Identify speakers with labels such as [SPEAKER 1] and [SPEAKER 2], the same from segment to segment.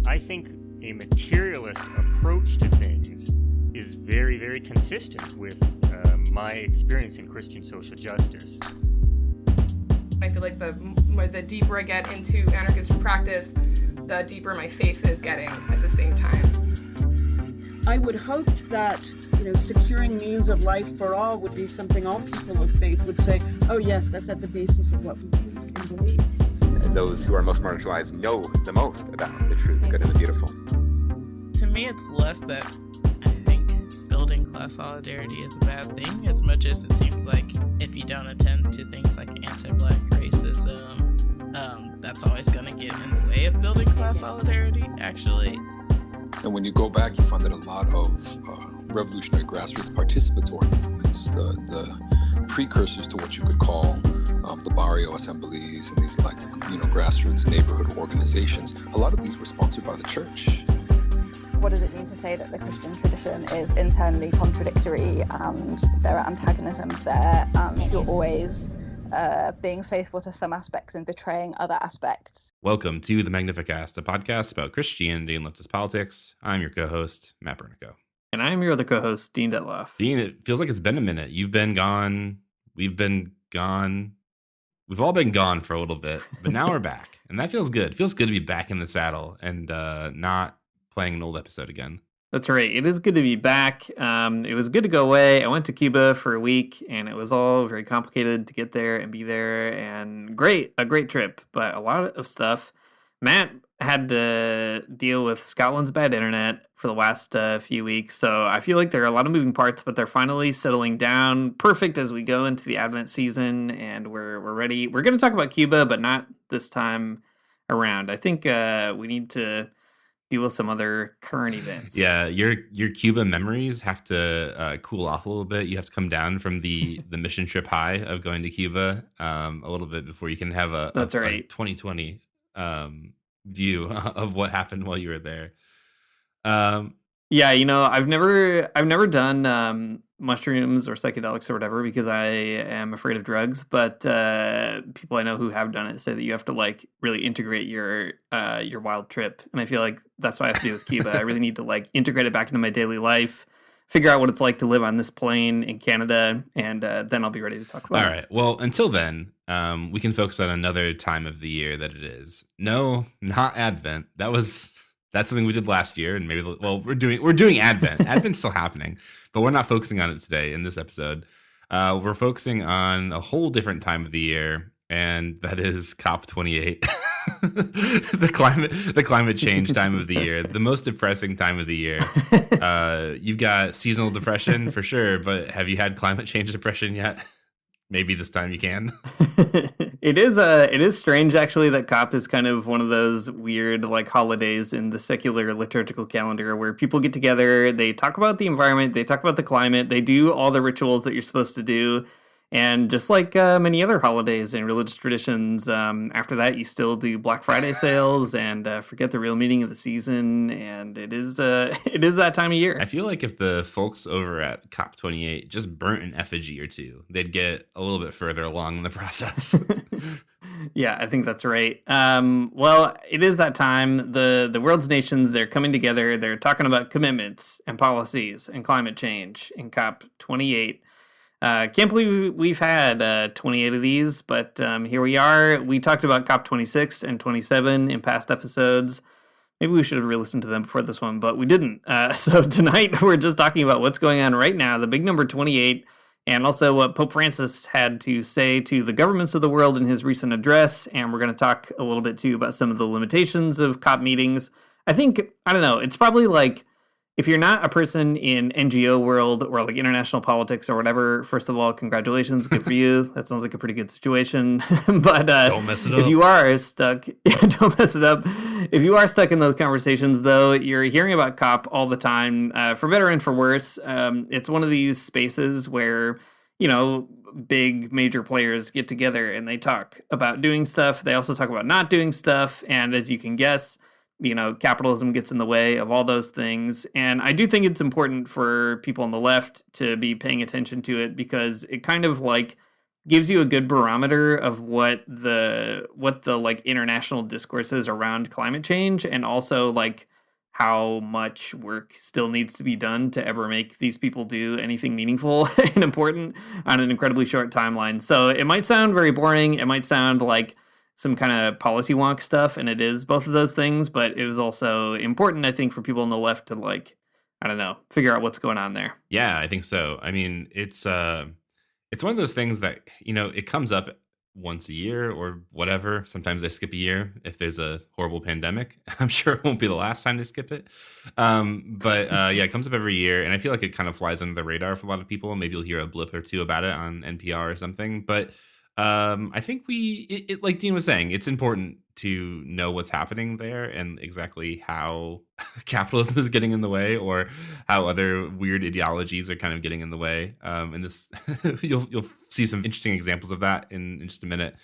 [SPEAKER 1] I think a materialist approach to things is very, very consistent with my experience in Christian social justice.
[SPEAKER 2] I feel like the deeper I get into anarchist practice, the deeper my faith is getting at the same time.
[SPEAKER 3] I would hope that, securing means of life for all would be something all people of faith would say, oh yes, that's at the basis of what we believe.
[SPEAKER 4] Those who are most marginalized know the most about the true, the good, and the beautiful.
[SPEAKER 5] To me, it's less that I think building class solidarity is a bad thing, as much as it seems like if you don't attend to things like anti-Black racism, that's always going to get in the way of building class solidarity, actually.
[SPEAKER 6] And when you go back, you find that a lot of revolutionary grassroots participatory movements, the precursors to what you could call the barrio assemblies and these grassroots neighborhood organizations, a lot of these were sponsored by the church.
[SPEAKER 7] What does it mean to say that the Christian tradition is internally contradictory and there are antagonisms there and you're always being faithful to some aspects and betraying other aspects?
[SPEAKER 8] Welcome to the Magnificast, a podcast about Christianity and leftist politics. I'm your co-host, Matt Bernico.
[SPEAKER 9] And I'm your other co-host, Dean Detloff.
[SPEAKER 8] Dean, it feels like it's been a minute. You've been gone. We've been gone. We've all been gone for a little bit, but now we're back. And that feels good. It feels good to be back in the saddle and not playing an old episode again.
[SPEAKER 9] That's right. It is good to be back. It was good to go away. I went to Cuba for a week, and it was all very complicated to get there and be there. And a great trip, but a lot of stuff. Matt had to deal with Scotland's bad internet for the last few weeks, so I feel like there are a lot of moving parts, but they're finally settling down perfect as we go into the Advent season, and we're ready. We're going to talk about Cuba, but not this time around. I think we need to deal with some other current events.
[SPEAKER 8] Yeah, your Cuba memories have to cool off a little bit. You have to come down from the mission trip high of going to Cuba a little bit before you can have a 2020 view of what happened while you were there.
[SPEAKER 9] Yeah, I've never done mushrooms or psychedelics or whatever because I am afraid of drugs, but people I know who have done it say that you have to really integrate your wild trip, and I feel like that's what I have to do with Cuba. I really need to integrate it back into my daily life, figure out what it's like to live on this plane in Canada, and then I'll be ready to talk about it.
[SPEAKER 8] All right. Well, until then, we can focus on another time of the year that it is. No, not Advent. That's something we did last year, and we're doing Advent. Advent's still happening, but we're not focusing on it today in this episode. We're focusing on a whole different time of the year, and that is COP28, the climate change time of the year, the most depressing time of the year. You've got seasonal depression for sure, but have you had climate change depression yet? Maybe this time you can.
[SPEAKER 9] It is strange actually that COP is kind of one of those weird holidays in the secular liturgical calendar where people get together, they talk about the environment, they talk about the climate, they do all the rituals that you're supposed to do. And just like many other holidays and religious traditions, after that you still do Black Friday sales and forget the real meaning of the season. And it is that time of year.
[SPEAKER 8] I feel like if the folks over at COP28 just burnt an effigy or two, they'd get a little bit further along in the process.
[SPEAKER 9] Yeah, I think that's right. Well, it is that time. The world's nations, they're coming together. They're talking about commitments and policies and climate change in COP28. Can't believe we've had 28 of these, but here we are. We talked about COP26 and 27 in past episodes. Maybe we should have re-listened to them before this one, but we didn't. So tonight we're just talking about what's going on right now, the big number 28, and also what Pope Francis had to say to the governments of the world in his recent address. And we're going to talk a little bit too about some of the limitations of COP meetings. I don't know, it's probably if you're not a person in NGO world or international politics or whatever, first of all, congratulations, good for you. That sounds like a pretty good situation. But
[SPEAKER 8] don't mess it up.
[SPEAKER 9] If you are stuck, don't mess it up. If you are stuck in those conversations, though, you're hearing about COP all the time, for better and for worse. It's one of these spaces where, big major players get together and they talk about doing stuff. They also talk about not doing stuff. And as you can guess, capitalism gets in the way of all those things. And I do think it's important for people on the left to be paying attention to it because it kind of gives you a good barometer of what the like international discourse is around climate change, and also like how much work still needs to be done to ever make these people do anything meaningful and important on an incredibly short timeline. So it might sound very boring. It might sound like some kind of policy wonk stuff, and it is both of those things, but it is also important, I think, for people on the left to like, I don't know, figure out what's going on there.
[SPEAKER 8] Yeah, I think so. I mean, it's one of those things that, it comes up once a year or whatever. Sometimes they skip a year if there's a horrible pandemic. I'm sure it won't be the last time they skip it. But yeah, it comes up every year, and I feel like it kind of flies under the radar for a lot of people. Maybe you'll hear a blip or two about it on NPR or something. But I think like Dean was saying, it's important to know what's happening there and exactly how capitalism is getting in the way, or how other weird ideologies are kind of getting in the way. And this, you'll see some interesting examples of that in just a minute.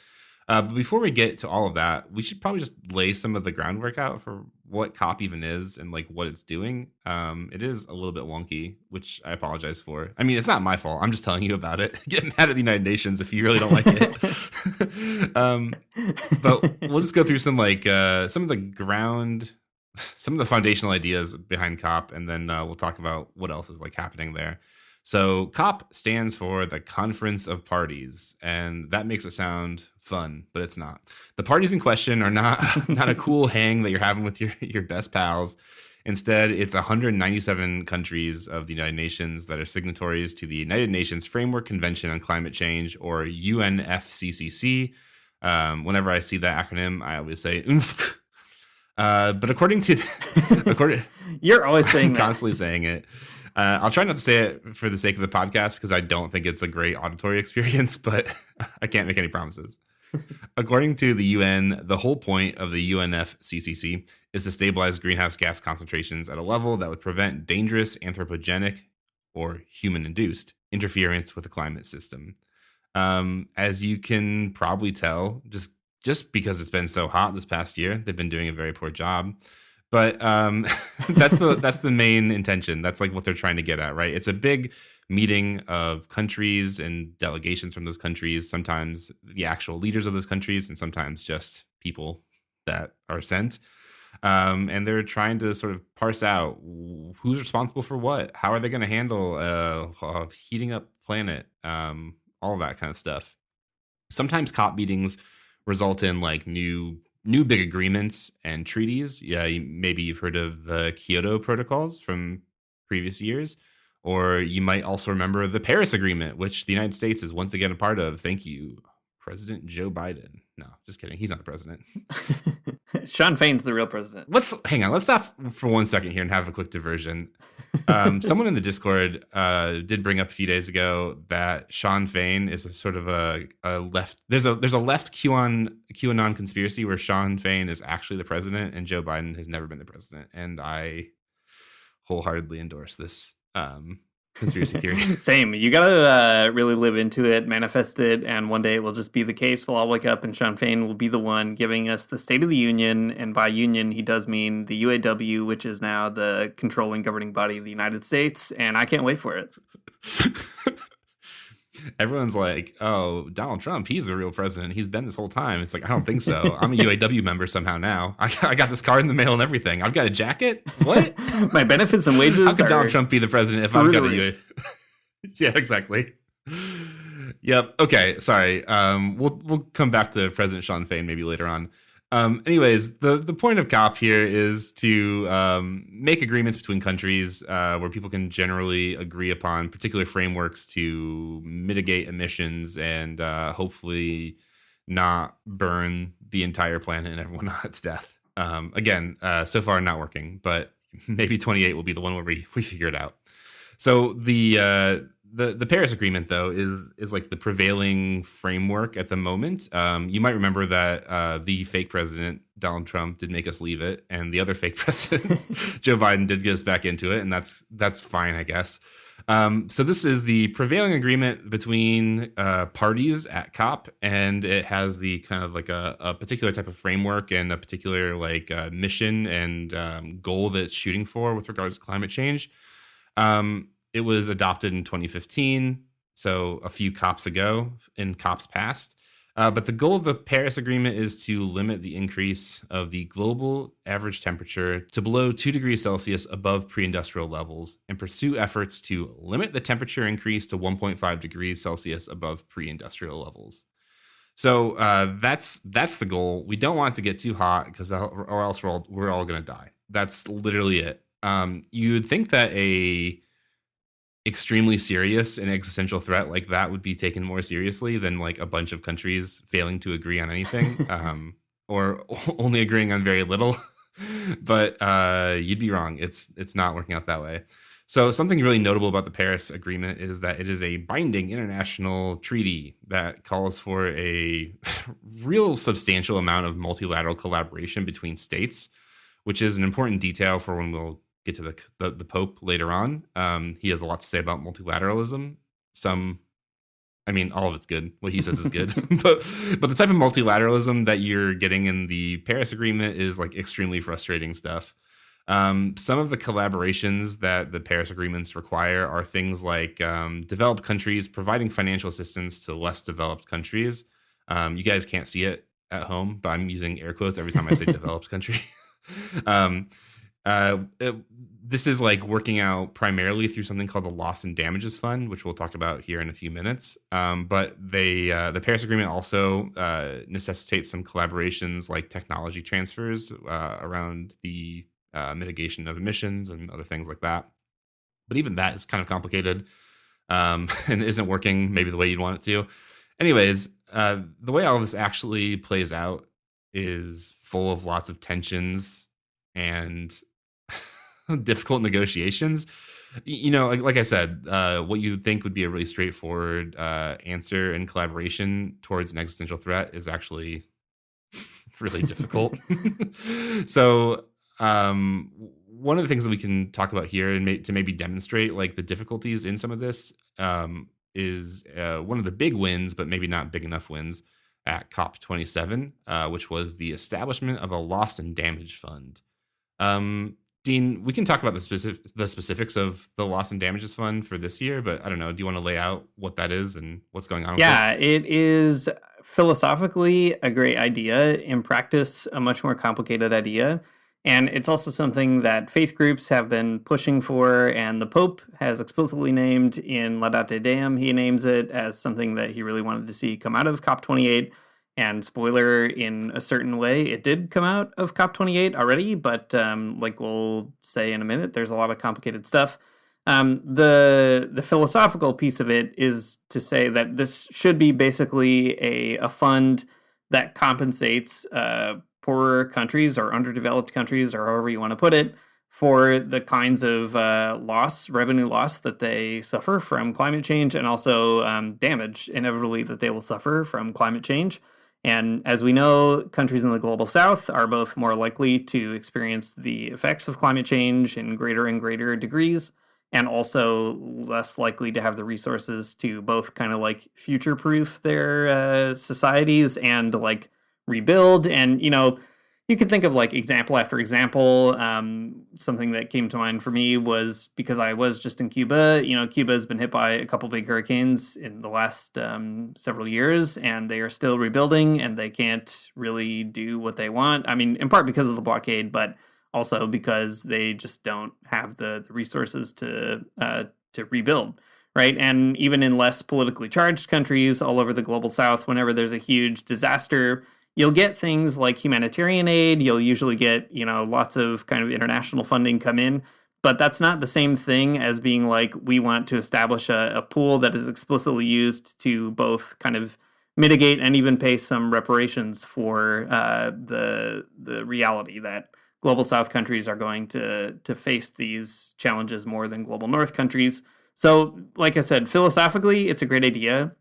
[SPEAKER 8] But before we get to all of that, we should probably just lay some of the groundwork out for what COP even is and like what it's doing. It is a little bit wonky, which I apologize for. I mean, it's not my fault. I'm just telling you about it. Get mad at the United Nations if you really don't like it. But we'll just go through some of the foundational ideas behind COP, and then we'll talk about what else is like happening there. So COP stands for the Conference of Parties, and that makes it sound fun, but it's not. The parties in question are not a cool hang that you're having with your best pals. Instead, it's 197 countries of the United Nations that are signatories to the United Nations Framework Convention on Climate Change, or UNFCCC. Whenever I see that acronym, I always say UNFC. But according
[SPEAKER 9] you're always saying
[SPEAKER 8] that. Constantly saying it. I'll try not to say it for the sake of the podcast, because I don't think it's a great auditory experience, but I can't make any promises. According to the UN, the whole point of the UNFCCC is to stabilize greenhouse gas concentrations at a level that would prevent dangerous anthropogenic or human-induced interference with the climate system. As you can probably tell, just because it's been so hot this past year, they've been doing a very poor job. But that's the main intention. That's like what they're trying to get at, right? It's a big meeting of countries and delegations from those countries, sometimes the actual leaders of those countries, and sometimes just people that are sent. And they're trying to sort of parse out who's responsible for what, how are they going to handle a heating up planet, all that kind of stuff. Sometimes COP meetings result in like new big agreements and treaties. Yeah, maybe you've heard of the Kyoto protocols from previous years, or you might also remember the Paris Agreement, which the United States is once again a part of. Thank you, President Joe Biden. No, just kidding. He's not the president.
[SPEAKER 9] Sean Fain's the real president.
[SPEAKER 8] Hang on. Let's stop for 1 second here and have a quick diversion. Someone in the Discord did bring up a few days ago that Sean Fain is a sort of a left. There's a left QAnon conspiracy where Sean Fain is actually the president and Joe Biden has never been the president, and I wholeheartedly endorse this conspiracy theory.
[SPEAKER 9] Same. You gotta really live into it, manifest it, and one day it will just be the case. We'll all wake up and Sean Fain will be the one giving us the State of the Union, and by union he does mean the UAW, which is now the controlling governing body of the United States, and I can't wait for it.
[SPEAKER 8] Everyone's like, oh, Donald Trump, he's the real president. He's been this whole time. It's like, I don't think so. I'm a UAW member somehow now. I got this card in the mail and everything. I've got a jacket. What?
[SPEAKER 9] My benefits and wages.
[SPEAKER 8] How could Donald Trump be the president if I've got a UAW? Yeah, exactly. Yep. Okay. Sorry. We'll come back to President Sean Fain maybe later on. Anyways, the point of COP here is to make agreements between countries where people can generally agree upon particular frameworks to mitigate emissions and hopefully not burn the entire planet and everyone on its death. Again, so far not working, but maybe 28 will be the one where we figure it out. So the Paris Agreement, though, is like the prevailing framework at the moment. You might remember that the fake president, Donald Trump, did make us leave it, and the other fake president, Joe Biden, did get us back into it, and that's fine, I guess. So this is the prevailing agreement between parties at COP, and it has the kind of like a particular type of framework and a particular like mission and goal that it's shooting for with regards to climate change. It was adopted in 2015. so a few COPs ago in COPs past. But the goal of the Paris Agreement is to limit the increase of the global average temperature to below 2 degrees Celsius above pre-industrial levels and pursue efforts to limit the temperature increase to 1.5 degrees Celsius above pre-industrial levels. So that's the goal. We don't want it to get too hot because or else we're all going to die. That's literally it. You'd think that a extremely serious and existential threat like that would be taken more seriously than like a bunch of countries failing to agree on anything, or only agreeing on very little. But you'd be wrong. It's not working out that way. So something really notable about the Paris Agreement is that it is a binding international treaty that calls for a real substantial amount of multilateral collaboration between states, which is an important detail for when we'll get to the Pope later on. He has a lot to say about multilateralism. All of it's good. What he says is good. but the type of multilateralism that you're getting in the Paris Agreement is like extremely frustrating stuff. Some of the collaborations that the Paris Agreements require are things like developed countries providing financial assistance to less developed countries. You guys can't see it at home, but I'm using air quotes every time I say developed country. This is like working out primarily through something called the Loss and Damages Fund, which we'll talk about here in a few minutes. But the Paris Agreement also necessitates some collaborations like technology transfers around the mitigation of emissions and other things like that. But even that is kind of complicated and isn't working maybe the way you'd want it to. Anyways, the way all of this actually plays out is full of lots of tensions and difficult negotiations. Like I said, what you think would be a really straightforward answer and collaboration towards an existential threat is actually really difficult. So one of the things that we can talk about here and to maybe demonstrate like the difficulties in some of this is one of the big wins, but maybe not big enough wins at COP27, which was the establishment of a loss and damage fund. Dean, we can talk about the specifics of the Loss and Damages Fund for this year, but I don't know. Do you want to lay out what that is and what's going on?
[SPEAKER 9] Yeah, it is philosophically a great idea. In practice, a much more complicated idea. And it's also something that faith groups have been pushing for, and the Pope has explicitly named in Laudate Deum, he names it as something that he really wanted to see come out of COP28. And spoiler, in a certain way, it did come out of COP28 already, but like we'll say in a minute, there's a lot of complicated stuff. The philosophical piece of it is to say that this should be basically a fund that compensates poorer countries or underdeveloped countries, or however you want to put it, for the kinds of revenue loss that they suffer from climate change, and also damage inevitably that they will suffer from climate change. And as we know, countries in the global south are both more likely to experience the effects of climate change in greater and greater degrees, and also less likely to have the resources to both kind of like future-proof their societies and like rebuild. And, you could think of like example after example. Something that came to mind for me was because I was just in Cuba. Cuba has been hit by a couple big hurricanes in the last several years, and they are still rebuilding, and they can't really do what they want. I mean, in part because of the blockade, but also because they just don't have the resources to rebuild, right? And even in less politically charged countries all over the global south, whenever there's a huge disaster, you'll get things like humanitarian aid. You'll usually get, lots of kind of international funding come in, but that's not the same thing as being like, we want to establish a pool that is explicitly used to both kind of mitigate and even pay some reparations for the reality that global south countries are going to face these challenges more than global north countries. So, like I said, philosophically, it's a great idea.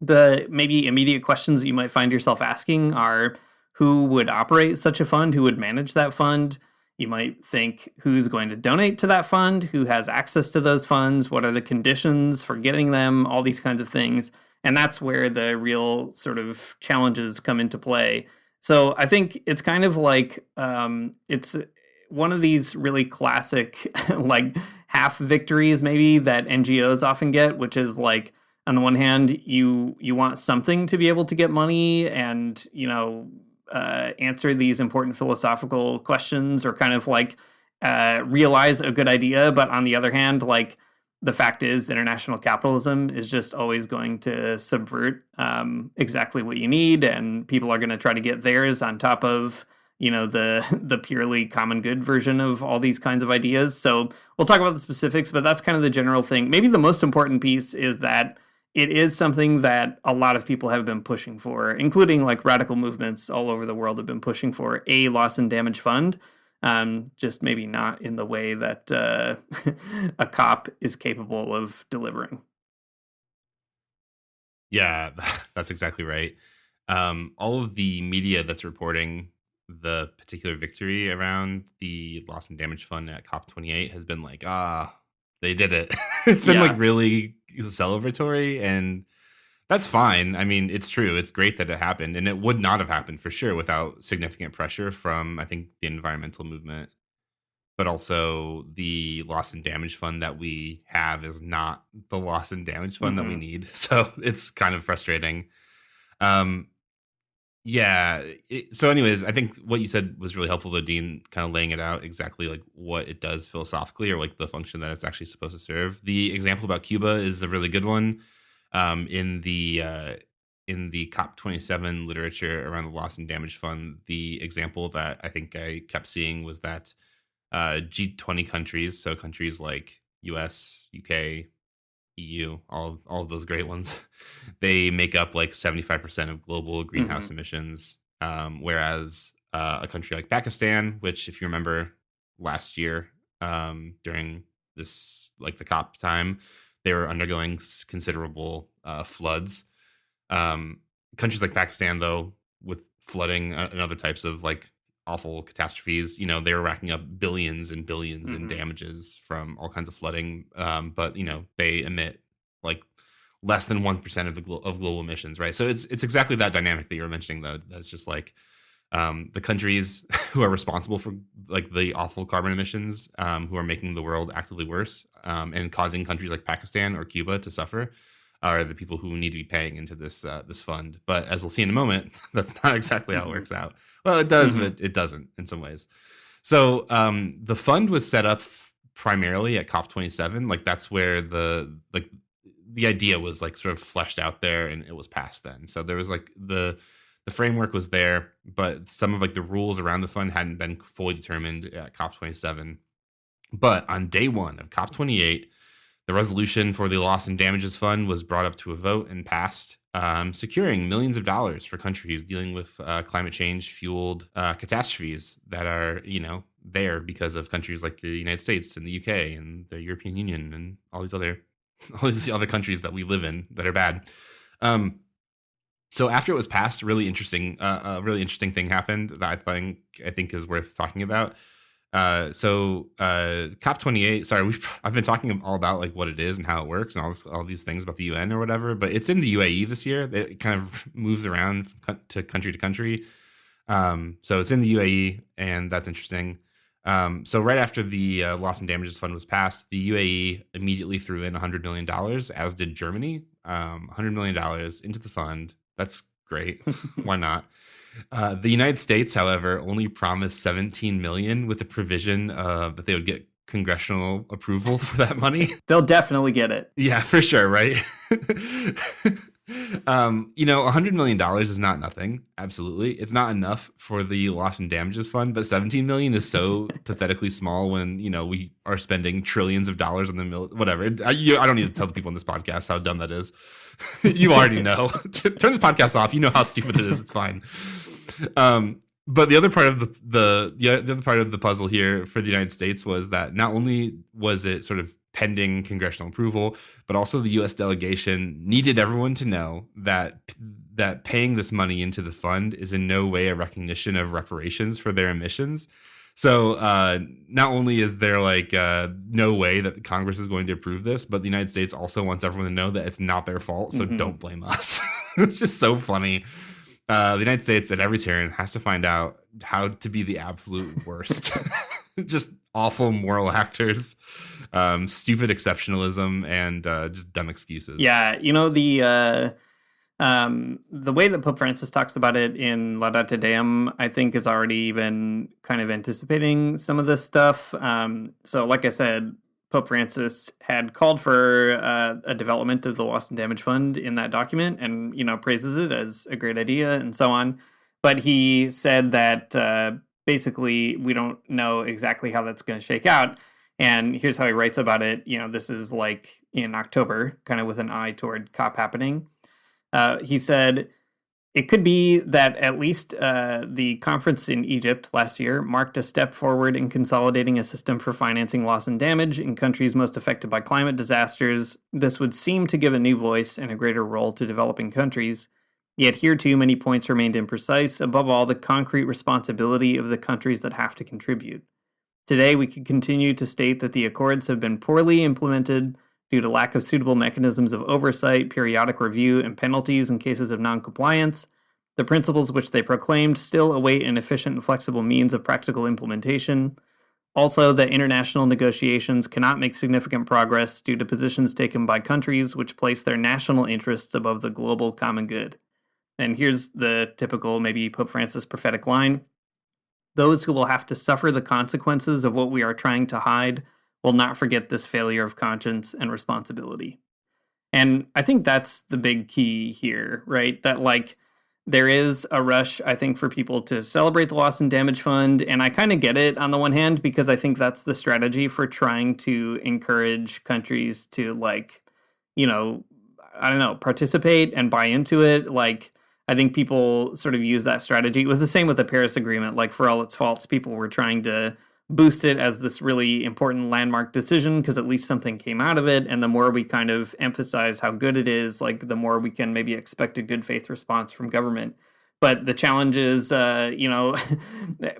[SPEAKER 9] The maybe immediate questions that you might find yourself asking are, who would operate such a fund? Who would manage that fund? You might think, who's going to donate to that fund? Who has access to those funds? What are the conditions for getting them? All these kinds of things. And that's where the real sort of challenges come into play. So I think it's kind of like, it's one of these really classic, like half victories maybe that NGOs often get, which is like, on the one hand, you want something to be able to get money and, answer these important philosophical questions or kind of like realize a good idea. But on the other hand, like the fact is international capitalism is just always going to subvert exactly what you need. And people are going to try to get theirs on top of, the purely common good version of all these kinds of ideas. So we'll talk about the specifics, but that's kind of the general thing. Maybe the most important piece is that it is something that a lot of people have been pushing for, including like radical movements all over the world have been pushing for a loss and damage fund. Just maybe not in the way that a cop is capable of delivering.
[SPEAKER 8] Yeah, that's exactly right. All of the media that's reporting the particular victory around the loss and damage fund at COP28 has been like, they did it. It's been like really celebratory, and that's fine. I mean, it's true. It's great that it happened, and it would not have happened for sure without significant pressure from, I think, the environmental movement. But also the loss and damage fund that we have is not the loss and damage fund that we need. So it's kind of frustrating. So anyways, I think what you said was really helpful, though, Dean, kind of laying it out exactly like what it does philosophically or like the function that it's actually supposed to serve. The example about Cuba is a really good one. In the COP27 literature around the loss and damage fund, the example that I think I kept seeing was that G20 countries, so countries like US, UK, EU, all of those great ones, they make up like 75% of global greenhouse emissions. Whereas a country like Pakistan, which, if you remember last year during this, like the COP time, they were undergoing considerable floods. Countries like Pakistan, though, with flooding and other types of like awful catastrophes, they were racking up billions and billions in damages from all kinds of flooding. But they emit like less than 1% of global emissions, right? So it's exactly that dynamic that you were mentioning, though. That's just like the countries who are responsible for like the awful carbon emissions, who are making the world actively worse and causing countries like Pakistan or Cuba to suffer, are the people who need to be paying into this fund. But as we'll see in a moment, that's not exactly how it works out. Well, it does, but it doesn't in some ways. So the fund was set up primarily at COP27. Like that's where the idea was like sort of fleshed out there, and it was passed then. So there was like the framework was there, but some of like the rules around the fund hadn't been fully determined at COP27. But on day one of COP28, the resolution for the loss and damages fund was brought up to a vote and passed, securing millions of dollars for countries dealing with climate change fueled catastrophes that are, there because of countries like the United States and the UK and the European Union and all these other countries that we live in that are bad. So after it was passed, a really interesting thing happened that I think is worth talking about. COP28, sorry, I've been talking all about like what it is and how it works and all these things about the UN or whatever, but it's in the UAE this year. It kind of moves around to country. So it's in the UAE, and that's interesting. So right after the loss and damages fund was passed, the UAE immediately threw in $100 million, as did Germany. $100 million into the fund. That's great. Why not? The United States, however, only promised $17 million with the provision that they would get congressional approval for that money.
[SPEAKER 9] They'll definitely get it.
[SPEAKER 8] Yeah, for sure, right? $100 million is not nothing. Absolutely. It's not enough for the loss and damages fund, but $17 million is so pathetically small when, we are spending trillions of dollars on the whatever. I don't need to tell the people on this podcast how dumb that is. You already know. Turn this podcast off. You know how stupid it is. It's fine. But the other part of the other part of the puzzle here for the United States was that not only was it sort of pending congressional approval, but also the U.S. delegation needed everyone to know that paying this money into the fund is in no way a recognition of reparations for their emissions. So not only is there like no way that Congress is going to approve this, but the United States also wants everyone to know that it's not their fault. So don't blame us. It's just so funny. The United States at every turn has to find out how to be the absolute worst. Just awful moral actors. stupid exceptionalism and just dumb excuses.
[SPEAKER 9] Yeah, the way that Pope Francis talks about it in Laudate Deum, I think, is already even kind of anticipating some of this stuff. So, like I said, Pope Francis had called for a development of the Loss and Damage Fund in that document, and praises it as a great idea and so on. But he said that basically we don't know exactly how that's going to shake out. And here's how he writes about it. This is like in October, kind of with an eye toward COP happening. He said, it could be that at least the conference in Egypt last year marked a step forward in consolidating a system for financing loss and damage in countries most affected by climate disasters. This would seem to give a new voice and a greater role to developing countries. Yet here too, many points remained imprecise, above all, the concrete responsibility of the countries that have to contribute. Today, we could continue to state that the accords have been poorly implemented due to lack of suitable mechanisms of oversight, periodic review, and penalties in cases of noncompliance. The principles which they proclaimed still await an efficient and flexible means of practical implementation. Also, that international negotiations cannot make significant progress due to positions taken by countries which place their national interests above the global common good. And here's the typical, maybe Pope Francis prophetic line. Those who will have to suffer the consequences of what we are trying to hide will not forget this failure of conscience and responsibility. And I think that's the big key here, right? That there is a rush, I think, for people to celebrate the Loss and Damage Fund. And I kind of get it on the one hand, because I think that's the strategy for trying to encourage countries to participate and buy into it. I think people sort of use that strategy. It was the same with the Paris Agreement. For all its faults, people were trying to boost it as this really important landmark decision because at least something came out of it. And the more we kind of emphasize how good it is, the more we can maybe expect a good faith response from government. But the challenge is,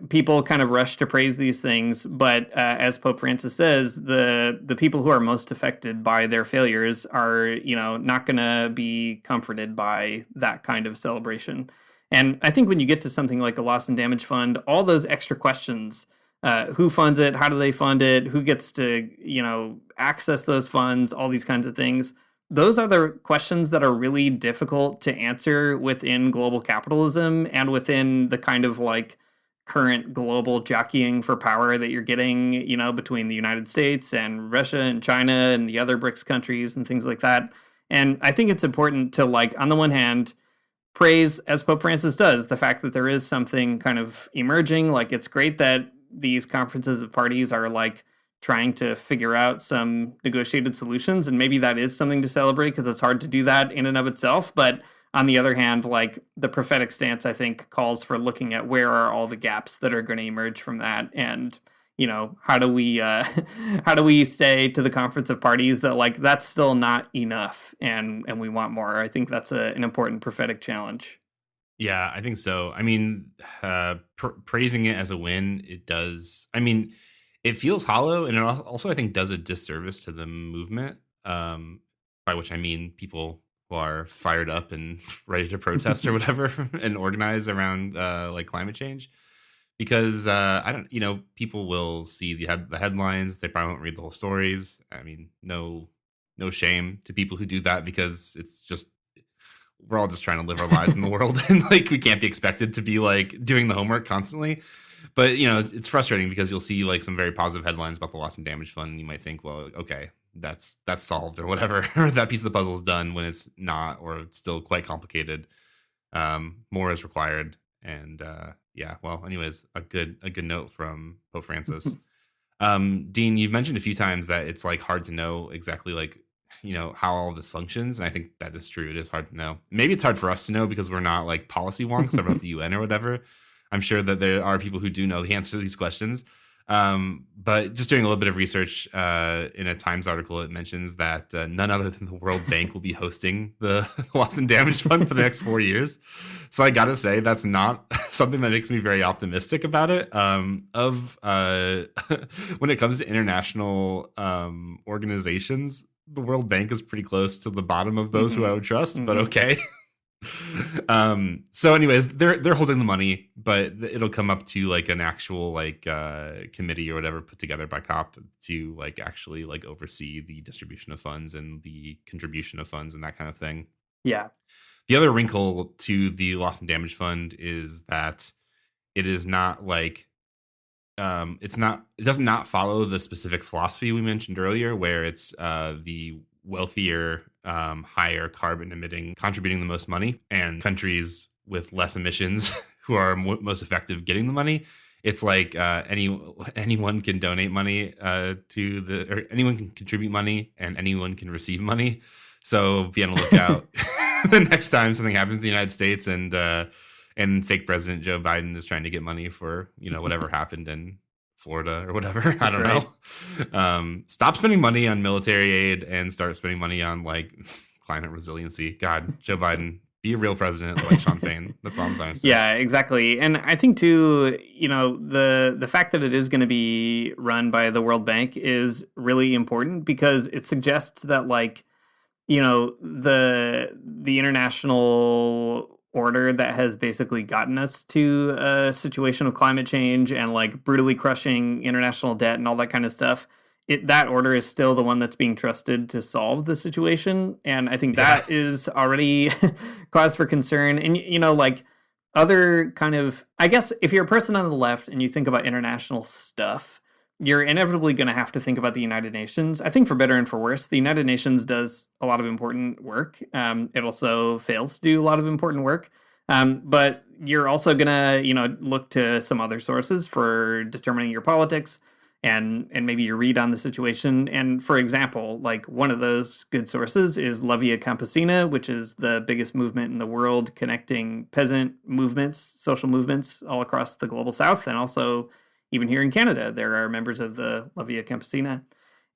[SPEAKER 9] people kind of rush to praise these things. But as Pope Francis says, the people who are most affected by their failures are, not going to be comforted by that kind of celebration. And I think when you get to something like a Loss and Damage Fund, all those extra questions, who funds it? How do they fund it? Who gets to, access those funds? All these kinds of things. Those are the questions that are really difficult to answer within global capitalism and within the kind of current global jockeying for power that you're getting, between the United States and Russia and China and the other BRICS countries and things like that. And I think it's important to on the one hand, praise, as Pope Francis does, the fact that there is something kind of emerging. It's great that these conferences of parties are trying to figure out some negotiated solutions, and maybe that is something to celebrate because it's hard to do that in and of itself. But on the other hand, the prophetic stance, I think, calls for looking at where are all the gaps that are going to emerge from that, and how do we say to the conference of parties that that's still not enough, and we want more. I think that's an important prophetic challenge.
[SPEAKER 8] Yeah, I think so. I mean, praising it as a win, it does. I mean, it feels hollow, and it also, I think, does a disservice to the movement, by which I mean people who are fired up and ready to protest or whatever and organize around climate change. Because people will see the headlines. They probably won't read the whole stories. I mean, no shame to people who do that, because it's just, we're all just trying to live our lives in the world, and we can't be expected to be doing the homework constantly. But it's frustrating because you'll see some very positive headlines about the Loss and Damage Fund, and you might think, well, okay, that's solved or whatever, or that piece of the puzzle is done, when it's not, or it's still quite complicated. More is required. And well, anyways, a good note from Pope Francis. Dean, you've mentioned a few times that it's hard to know exactly how all this functions, and I think that is true. It is hard to know. Maybe it's hard for us to know because we're not policy wonks about the UN or whatever. I'm sure that there are people who do know the answer to these questions. But just doing a little bit of research, in a Times article, it mentions that none other than the World Bank will be hosting the Loss and Damage Fund for the next 4 years. So I gotta say, that's not something that makes me very optimistic about it. When it comes to international organizations, the World Bank is pretty close to the bottom of those who I would trust, but okay. So anyways, they're holding the money, but it'll come up to like an actual like committee or whatever put together by COP to like actually like oversee the distribution of funds and the contribution of funds and that kind of thing.
[SPEAKER 9] Yeah.
[SPEAKER 8] The other wrinkle to the loss and damage fund is that it is not like it does not follow the specific philosophy we mentioned earlier, where it's the wealthier, higher carbon emitting contributing the most money, and countries with less emissions who are most effective getting the money. It's like anyone can donate money or anyone can contribute money, and anyone can receive money. So be on the lookout the next time something happens in the United States and fake President Joe Biden is trying to get money for, whatever happened in Florida or whatever. I don't know. Stop spending money on military aid and start spending money on like climate resiliency. God, Joe Biden, be a real president like Sean Fain. That's all I'm trying to say.
[SPEAKER 9] Yeah, exactly. And I think too, the fact that it is going to be run by the World Bank is really important because it suggests that like, the international order that has basically gotten us to a situation of climate change and like brutally crushing international debt and all that kind of stuff, that order is still the one that's being trusted to solve the situation. And I think that is already cause for concern. And, like other kind of, I guess if you're a person on the left and you think about international stuff, you're inevitably going to have to think about the United Nations. I think for better and for worse, the United Nations does a lot of important work. It also fails to do a lot of important work. But you're also going to, look to some other sources for determining your politics and maybe your read on the situation. And for example, like one of those good sources is La Via Campesina, which is the biggest movement in the world connecting peasant movements, social movements all across the global south, and also even here in Canada, there are members of the La Via Campesina.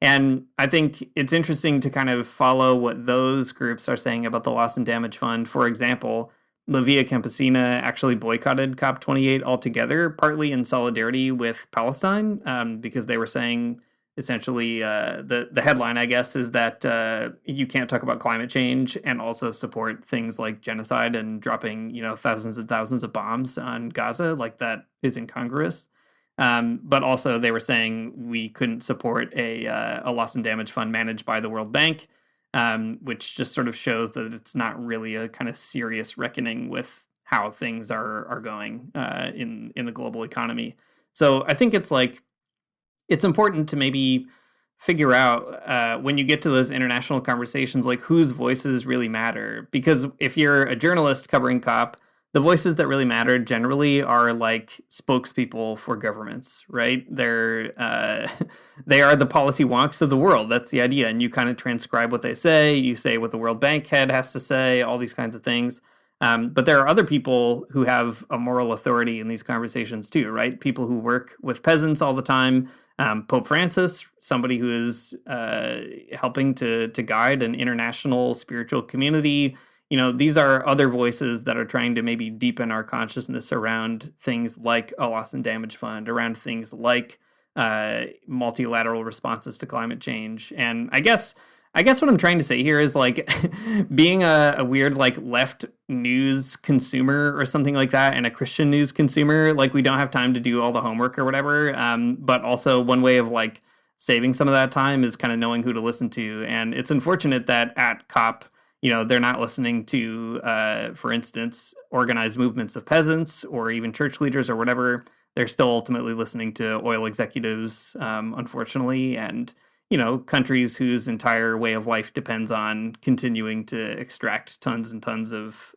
[SPEAKER 9] And I think it's interesting to kind of follow what those groups are saying about the Loss and Damage Fund. For example, La Via Campesina actually boycotted COP28 altogether, partly in solidarity with Palestine, because they were saying essentially the headline, I guess, is that you can't talk about climate change and also support things like genocide and dropping, thousands and thousands of bombs on Gaza. Like that is incongruous. But also they were saying we couldn't support a loss and damage fund managed by the World Bank, which just sort of shows that it's not really a kind of serious reckoning with how things are going in the global economy. So I think it's important to maybe figure out when you get to those international conversations, like whose voices really matter. Because if you're a journalist covering COP, the voices that really matter generally are like spokespeople for governments, right? They are the policy wonks of the world. That's the idea. And you kind of transcribe what they say. You say what the World Bank head has to say, all these kinds of things. But there are other people who have a moral authority in these conversations too, right? People who work with peasants all the time. Pope Francis, somebody who is helping to guide an international spiritual community. These are other voices that are trying to maybe deepen our consciousness around things like a loss and damage fund, around things like multilateral responses to climate change. And I guess what I'm trying to say here is like being a weird like left news consumer or something like that, and a Christian news consumer, like we don't have time to do all the homework or whatever. But also one way of like saving some of that time is kind of knowing who to listen to. And it's unfortunate that at COP, they're not listening to, for instance, organized movements of peasants or even church leaders or whatever. They're still ultimately listening to oil executives, unfortunately, and, countries whose entire way of life depends on continuing to extract tons and tons of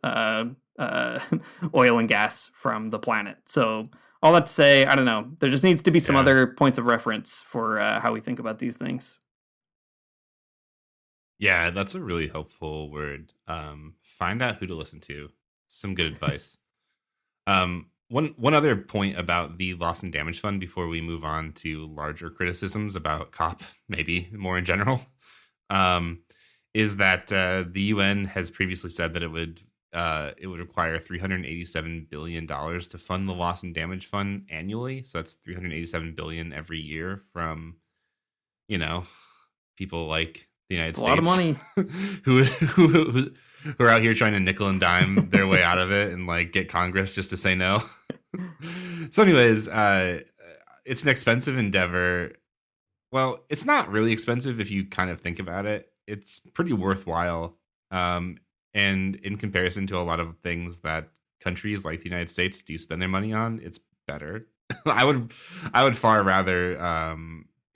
[SPEAKER 9] oil and gas from the planet. So all that to say, I don't know. There just needs to be some other points of reference for how we think about these things.
[SPEAKER 8] Yeah, that's a really helpful word. Find out who to listen to. Some good advice. One other point about the Loss and Damage Fund before we move on to larger criticisms about COP, maybe more in general, is that the UN has previously said that it would require $387 billion to fund the Loss and Damage Fund annually. So that's $387 billion every year from, people like the United
[SPEAKER 9] It's a
[SPEAKER 8] States,
[SPEAKER 9] lot of money.
[SPEAKER 8] who are out here trying to nickel and dime their way out of it and like get Congress just to say no. So, anyways, it's an expensive endeavor. Well, it's not really expensive if you kind of think about it. It's pretty worthwhile. And in comparison to a lot of things that countries like the United States do spend their money on, it's better. I would far rather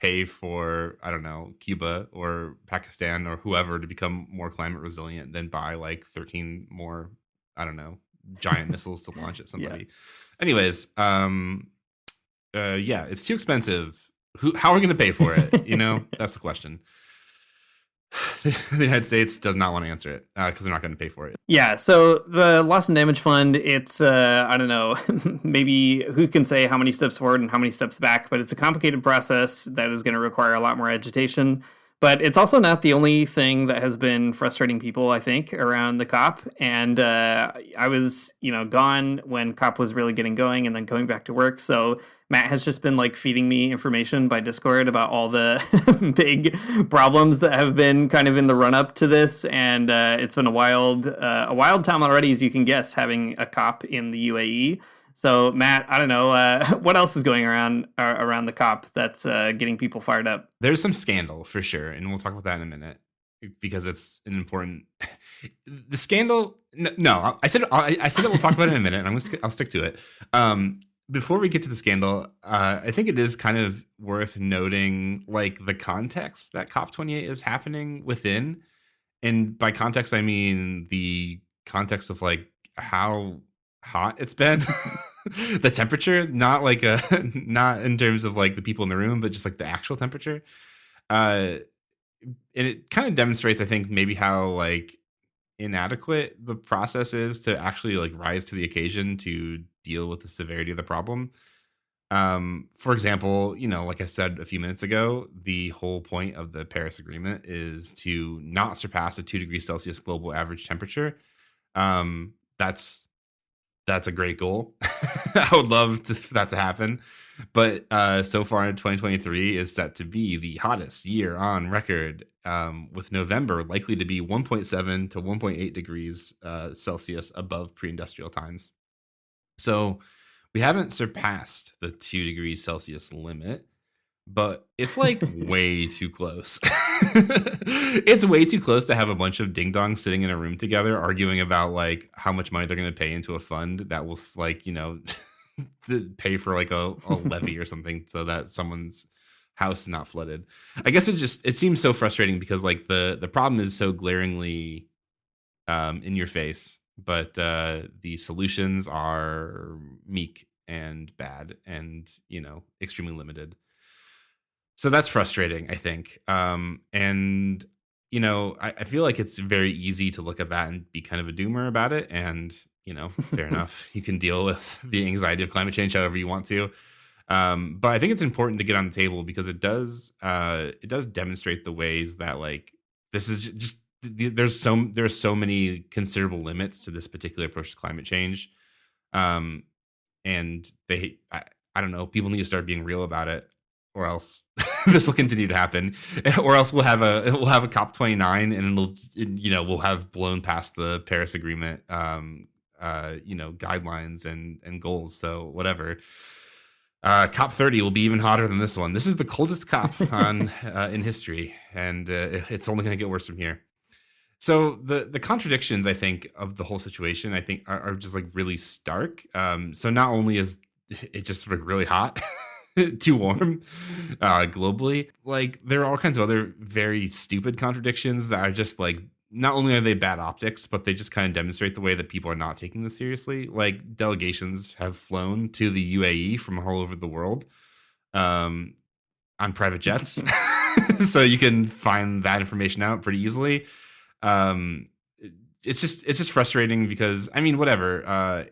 [SPEAKER 8] pay for, I don't know, Cuba or Pakistan or whoever to become more climate resilient than buy like 13 more, I don't know, giant missiles to launch at somebody. Anyways, yeah, it's too expensive. How are we going to pay for it? You know, that's the question. The United States does not want to answer it because they're not going to pay for it.
[SPEAKER 9] Yeah, so the loss and damage fund, it's, I don't know, maybe who can say how many steps forward and how many steps back, but it's a complicated process that is going to require a lot more agitation. But it's also not the only thing that has been frustrating people, I think, around the COP. And I was, gone when COP was really getting going and then coming back to work. So Matt has just been like feeding me information by Discord about all the big problems that have been kind of in the run up to this. And it's been a wild time already, as you can guess, having a COP in the UAE. So, Matt, I don't know, what else is going around the COP that's getting people fired up?
[SPEAKER 8] There's some scandal for sure, and we'll talk about that in a minute because it's an important. The scandal. No, I said that we'll talk about it in a minute, and I'll stick to it. Before we get to the scandal, I think it is kind of worth noting like the context that COP28 is happening within, and by context I mean the context of like how hot it's been. The temperature, not in terms of like the people in the room, but just like the actual temperature. And it kind of demonstrates, I think, maybe how like inadequate the process is to actually like rise to the occasion to deal with the severity of the problem. For example, like I said a few minutes ago, the whole point of the Paris Agreement is to not surpass a 2 degrees Celsius global average temperature. That's a great goal. I would love that to happen. But so far in 2023 is set to be the hottest year on record, with November likely to be 1.7 to 1.8 degrees Celsius above pre-industrial times. So we haven't surpassed the 2 degrees Celsius limit, but it's like way too close. It's way too close to have a bunch of ding-dongs sitting in a room together arguing about like how much money they're going to pay into a fund that will like, pay for like a levy or something so that someone's house is not flooded. I guess it seems so frustrating because like the problem is so glaringly in your face, but the solutions are meek and bad and, extremely limited. So that's frustrating, I think. And, I feel like it's very easy to look at that and be kind of a doomer about it. And, fair enough. You can deal with the anxiety of climate change however you want to. But I think it's important to get on the table because it does demonstrate the ways that like this is just there's so many considerable limits to this particular approach to climate change. And I don't know, people need to start being real about it, or else this will continue to happen, or else we'll have a COP29 and we'll have blown past the Paris Agreement, guidelines and goals. So whatever. COP30 will be even hotter than this one. This is the coldest COP in history, and it's only going to get worse from here. So the contradictions, I think, of the whole situation, I think, are just like really stark. So not only is it just like really hot, too warm globally, like there are all kinds of other very stupid contradictions that are just like, not only are they bad optics, but they just kind of demonstrate the way that people are not taking this seriously. Like delegations have flown to the UAE from all over the world on private jets. So you can find that information out pretty easily. It's just frustrating because, I mean, whatever,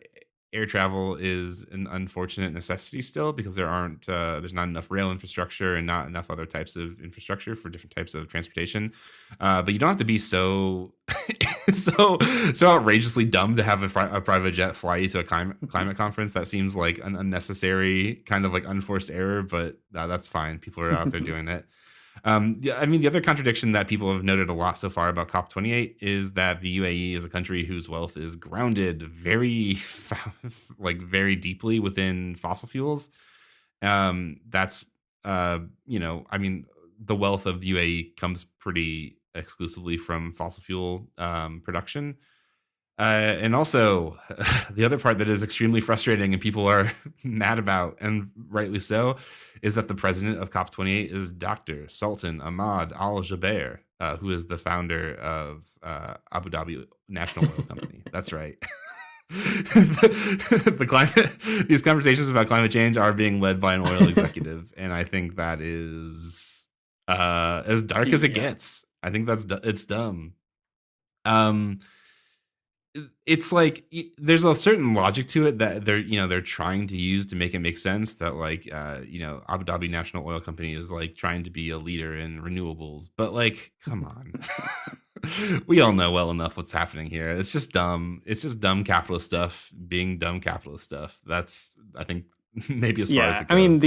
[SPEAKER 8] air travel is an unfortunate necessity still because there's not enough rail infrastructure and not enough other types of infrastructure for different types of transportation. But you don't have to be so outrageously dumb to have a private jet fly you to a climate conference. That seems like an unnecessary kind of like unforced error, but that's fine. People are out there doing it. Yeah, I mean, the other contradiction that people have noted a lot so far about COP28 is that the UAE is a country whose wealth is grounded very deeply within fossil fuels. That's, I mean, the wealth of the UAE comes pretty exclusively from fossil fuel production. And also, the other part that is extremely frustrating and people are mad about, and rightly so, is that the president of COP28 is Dr. Sultan Ahmad Al Jaber, who is the founder of Abu Dhabi National Oil Company. That's right. These conversations about climate change are being led by an oil executive, and I think that is as dark as it gets. I think it's dumb. It's like there's a certain logic to it that they're trying to use to make it make sense that Abu Dhabi National Oil Company is like trying to be a leader in renewables, but like, come on. We all know well enough what's happening here. It's just dumb. It's just dumb capitalist stuff being dumb capitalist stuff. That's, I think, maybe as far as it goes.
[SPEAKER 9] I mean,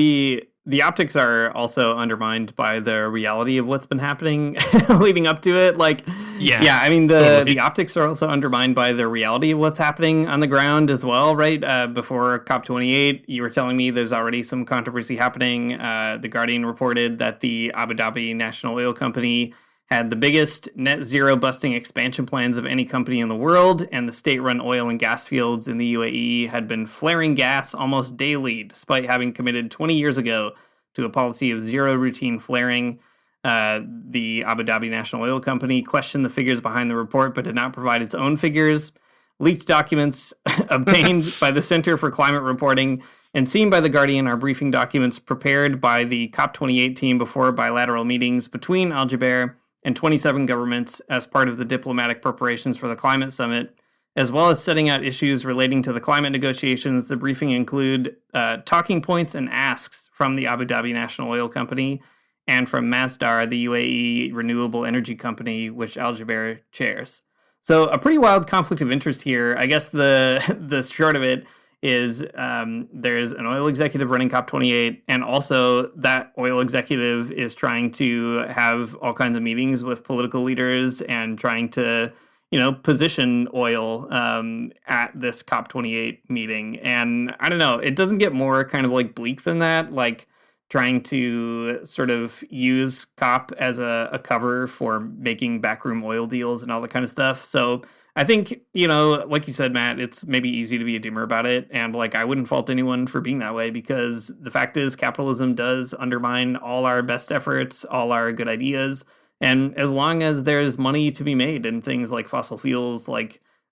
[SPEAKER 9] the optics are also undermined by the reality of what's been happening leading up to it. I mean, the optics are also undermined by the reality of what's happening on the ground as well, right? Before COP28, you were telling me there's already some controversy happening. The Guardian reported that the Abu Dhabi National Oil Company had the biggest net zero busting expansion plans of any company in the world, and the state-run oil and gas fields in the UAE had been flaring gas almost daily, despite having committed 20 years ago to a policy of zero routine flaring. The Abu Dhabi National Oil Company questioned the figures behind the report, but did not provide its own figures. Leaked documents obtained by the Center for Climate Reporting and seen by The Guardian are briefing documents prepared by the COP28 team before bilateral meetings between Al Jaber and 27 governments as part of the diplomatic preparations for the climate summit, as well as setting out issues relating to the climate negotiations. The briefing include talking points and asks from the Abu Dhabi National Oil Company and from Masdar, the UAE renewable energy company, which Al Jaber chairs. So a pretty wild conflict of interest here. I guess the short of it is there's an oil executive running COP28, and also that oil executive is trying to have all kinds of meetings with political leaders and trying to, position oil at this COP28 meeting. And I don't know, it doesn't get more kind of like bleak than that, like trying to sort of use COP as a cover for making backroom oil deals and all that kind of stuff. So I think, like you said, Matt, it's maybe easy to be a doomer about it. And I wouldn't fault anyone for being that way, because the fact is capitalism does undermine all our best efforts, all our good ideas. And as long as there's money to be made in things like fossil fuels,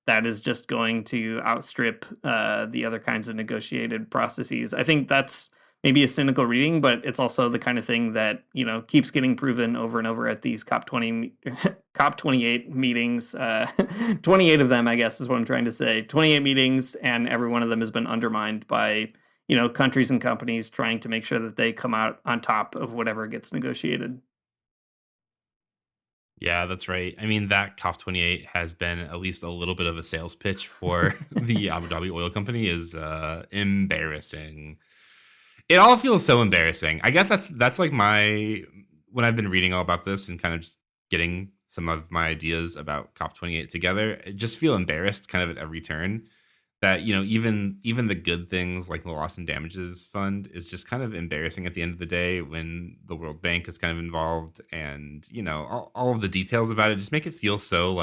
[SPEAKER 9] that is just going to outstrip the other kinds of negotiated processes. I think that's maybe a cynical reading, but it's also the kind of thing that, keeps getting proven over and over at these COP28 meetings. 28 of them, I guess, is what I'm trying to say. 28 meetings, and every one of them has been undermined by, countries and companies trying to make sure that they come out on top of whatever gets negotiated.
[SPEAKER 8] Yeah, that's right. I mean, that COP28 has been at least a little bit of a sales pitch for the Abu Dhabi Oil Company is embarrassing. It all feels so embarrassing. I guess that's like when I've been reading all about this and kind of just getting some of my ideas about COP28 together, I just feel embarrassed kind of at every turn that, even the good things like the loss and damages fund is just kind of embarrassing at the end of the day when the World Bank is kind of involved, and, all of the details about it just make it feel so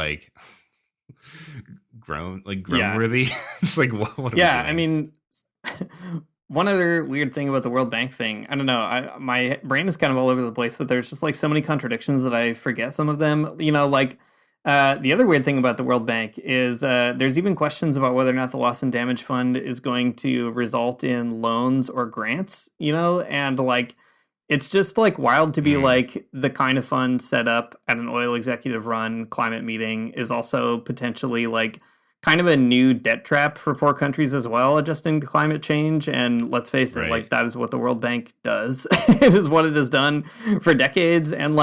[SPEAKER 8] grown-worthy. It's like, what are we doing?
[SPEAKER 9] I mean, one other weird thing about the World Bank thing, I don't know, my brain is kind of all over the place, but there's just so many contradictions that I forget some of them. The other weird thing about the World Bank is there's even questions about whether or not the loss and damage fund is going to result in loans or grants, and it's just wild to be the kind of fund set up at an oil executive run climate meeting is also potentially kind of a new debt trap for poor countries as well, adjusting to climate change. And let's face it, that is what the World Bank does. It is what it has done for decades. And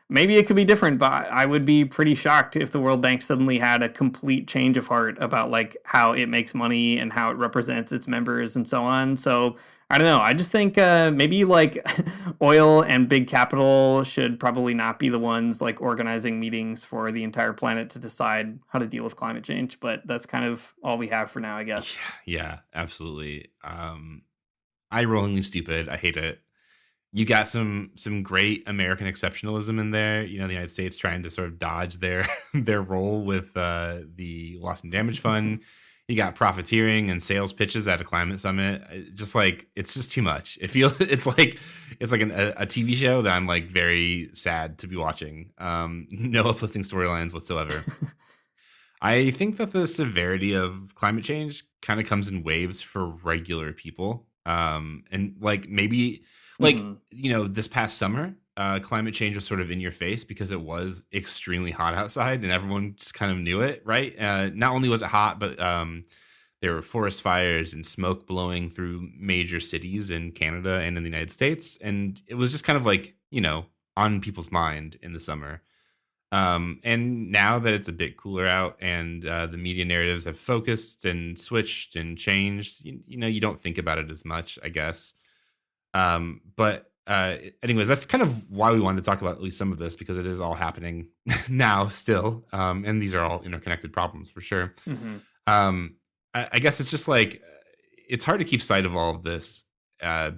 [SPEAKER 9] maybe it could be different, but I would be pretty shocked if the World Bank suddenly had a complete change of heart about how it makes money and how it represents its members and so on. So I don't know. I just think maybe like oil and big capital should probably not be the ones like organizing meetings for the entire planet to decide how to deal with climate change. But that's kind of all we have for now, I guess.
[SPEAKER 8] Yeah, absolutely. Eye-rollingly stupid. I hate it. You got some great American exceptionalism in there. You know, the United States trying to sort of dodge their their role with the loss and damage fund. You got profiteering and sales pitches at a climate summit. Just like it's just too much. It feels it's like a TV show that I'm like very sad to be watching. No uplifting storylines whatsoever. I think that the severity of climate change kind of comes in waves for regular people. And like maybe like, you know, this past summer, climate change was sort of in your face because it was extremely hot outside and everyone just kind of knew it, right? Not only was it hot, but there were forest fires and smoke blowing through major cities in Canada and in the United States. And it was just kind of like, you know, on people's mind in the summer. And now that it's a bit cooler out and the media narratives have focused and switched and changed, you know, you don't think about it as much, I guess. But anyways, that's kind of why we wanted to talk about at least some of this, because it is all happening now still. And these are all interconnected problems for sure. I guess it's just like, it's hard to keep sight of all of this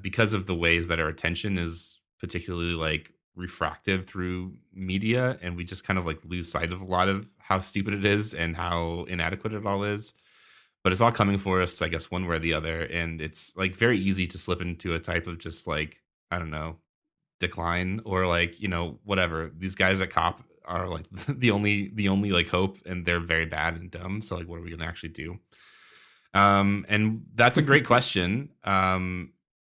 [SPEAKER 8] because of the ways that our attention is particularly like refracted through media, and we just kind of like lose sight of a lot of how stupid it is and how inadequate it all is. But it's all coming for us, I guess, one way or the other. And it's like very easy to slip into a type of just like, I don't know, decline or like, you know, whatever. These guys at COP are like the only like hope, and they're very bad and dumb. So like, what are we going to actually do? And that's a great question.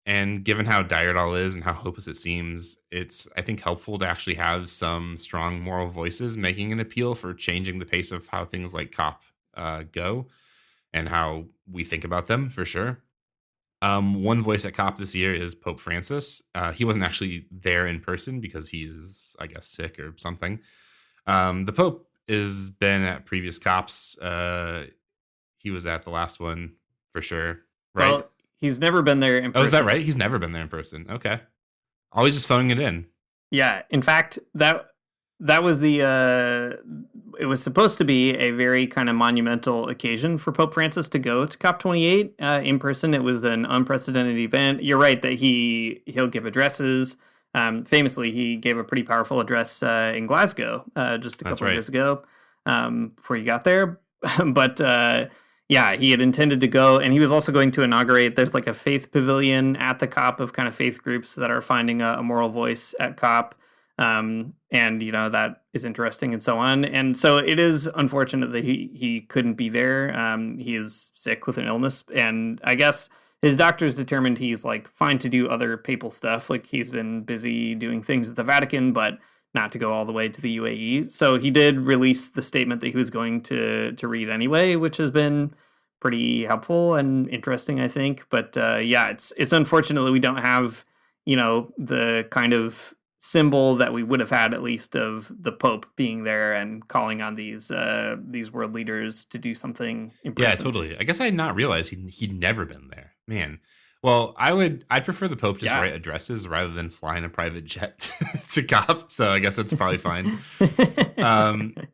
[SPEAKER 8] And given how dire it all is and how hopeless it seems, it's, I think, helpful to actually have some strong moral voices making an appeal for changing the pace of how things like COP go and how we think about them, for sure. One voice at COP this year is Pope Francis. He wasn't actually there in person because he's, I guess, sick or something. The Pope has been at previous COPs. He was at the last one for sure, right?
[SPEAKER 9] Well, he's never been there in person.
[SPEAKER 8] Oh, is that right? He's never been there in person. Okay. Always just phoning it in.
[SPEAKER 9] Yeah. In fact, that was the it was supposed to be a very kind of monumental occasion for Pope Francis to go to COP28 in person. It was an unprecedented event. You're right that he'll give addresses. Famously, he gave a pretty powerful address in Glasgow just a couple of years ago before he got there. But yeah, he had intended to go, and he was also going to inaugurate, there's like a faith pavilion at the COP of kind of faith groups that are finding a moral voice at COP. And, you know, that is interesting and so on. And so it is unfortunate that he couldn't be there. He is sick with an illness, and I guess his doctors determined he's like fine to do other papal stuff. Like he's been busy doing things at the Vatican, but not to go all the way to the UAE. So he did release the statement that he was going to read anyway, which has been pretty helpful and interesting, I think. But yeah, it's unfortunate that we don't have, you know, the kind of symbol that we would have had, at least, of the Pope being there and calling on these world leaders to do something impressive.
[SPEAKER 8] Yeah, totally. I guess I had not realized he'd never been there. Man. Well, I'd prefer the Pope just write addresses rather than flying a private jet to COP. So I guess that's probably fine.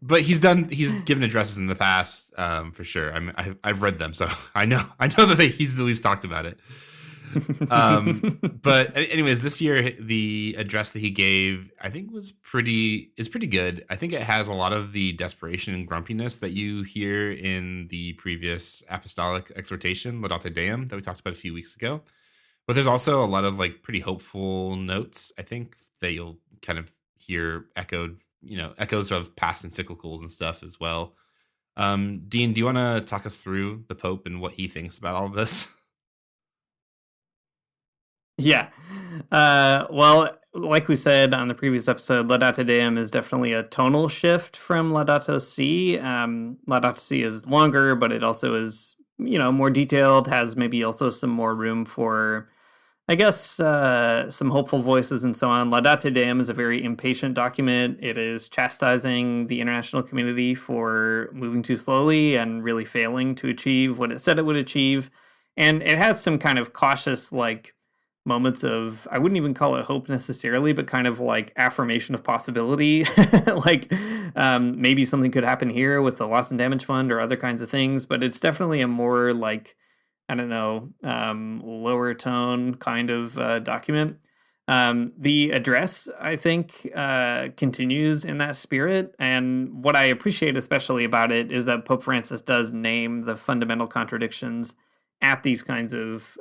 [SPEAKER 8] But he's given addresses in the past, for sure. I've read them, so I know that he's at least talked about it. But anyways, this year the address that he gave, I think, is pretty good. I think it has a lot of the desperation and grumpiness that you hear in the previous apostolic exhortation, Laudate Deum, that we talked about a few weeks ago. But there's also a lot of like pretty hopeful notes, I think, that you'll kind of hear echoes of past encyclicals and stuff as well. Dean, do you want to talk us through the Pope and what he thinks about all of this?
[SPEAKER 9] Yeah. Well, like we said on the previous episode, Laudate Deum is definitely a tonal shift from Laudato Si. Laudato Si is longer, but it also is, you know, more detailed, has maybe also some more room for, I guess, some hopeful voices and so on. Laudate Deum is a very impatient document. It is chastising the international community for moving too slowly and really failing to achieve what it said it would achieve. And it has some kind of cautious, like, moments of, I wouldn't even call it hope necessarily, but kind of like affirmation of possibility. Like maybe something could happen here with the loss and damage fund or other kinds of things, but it's definitely a more like, I don't know, lower tone kind of document. The address, I think, continues in that spirit. And what I appreciate especially about it is that Pope Francis does name the fundamental contradictions at these kinds of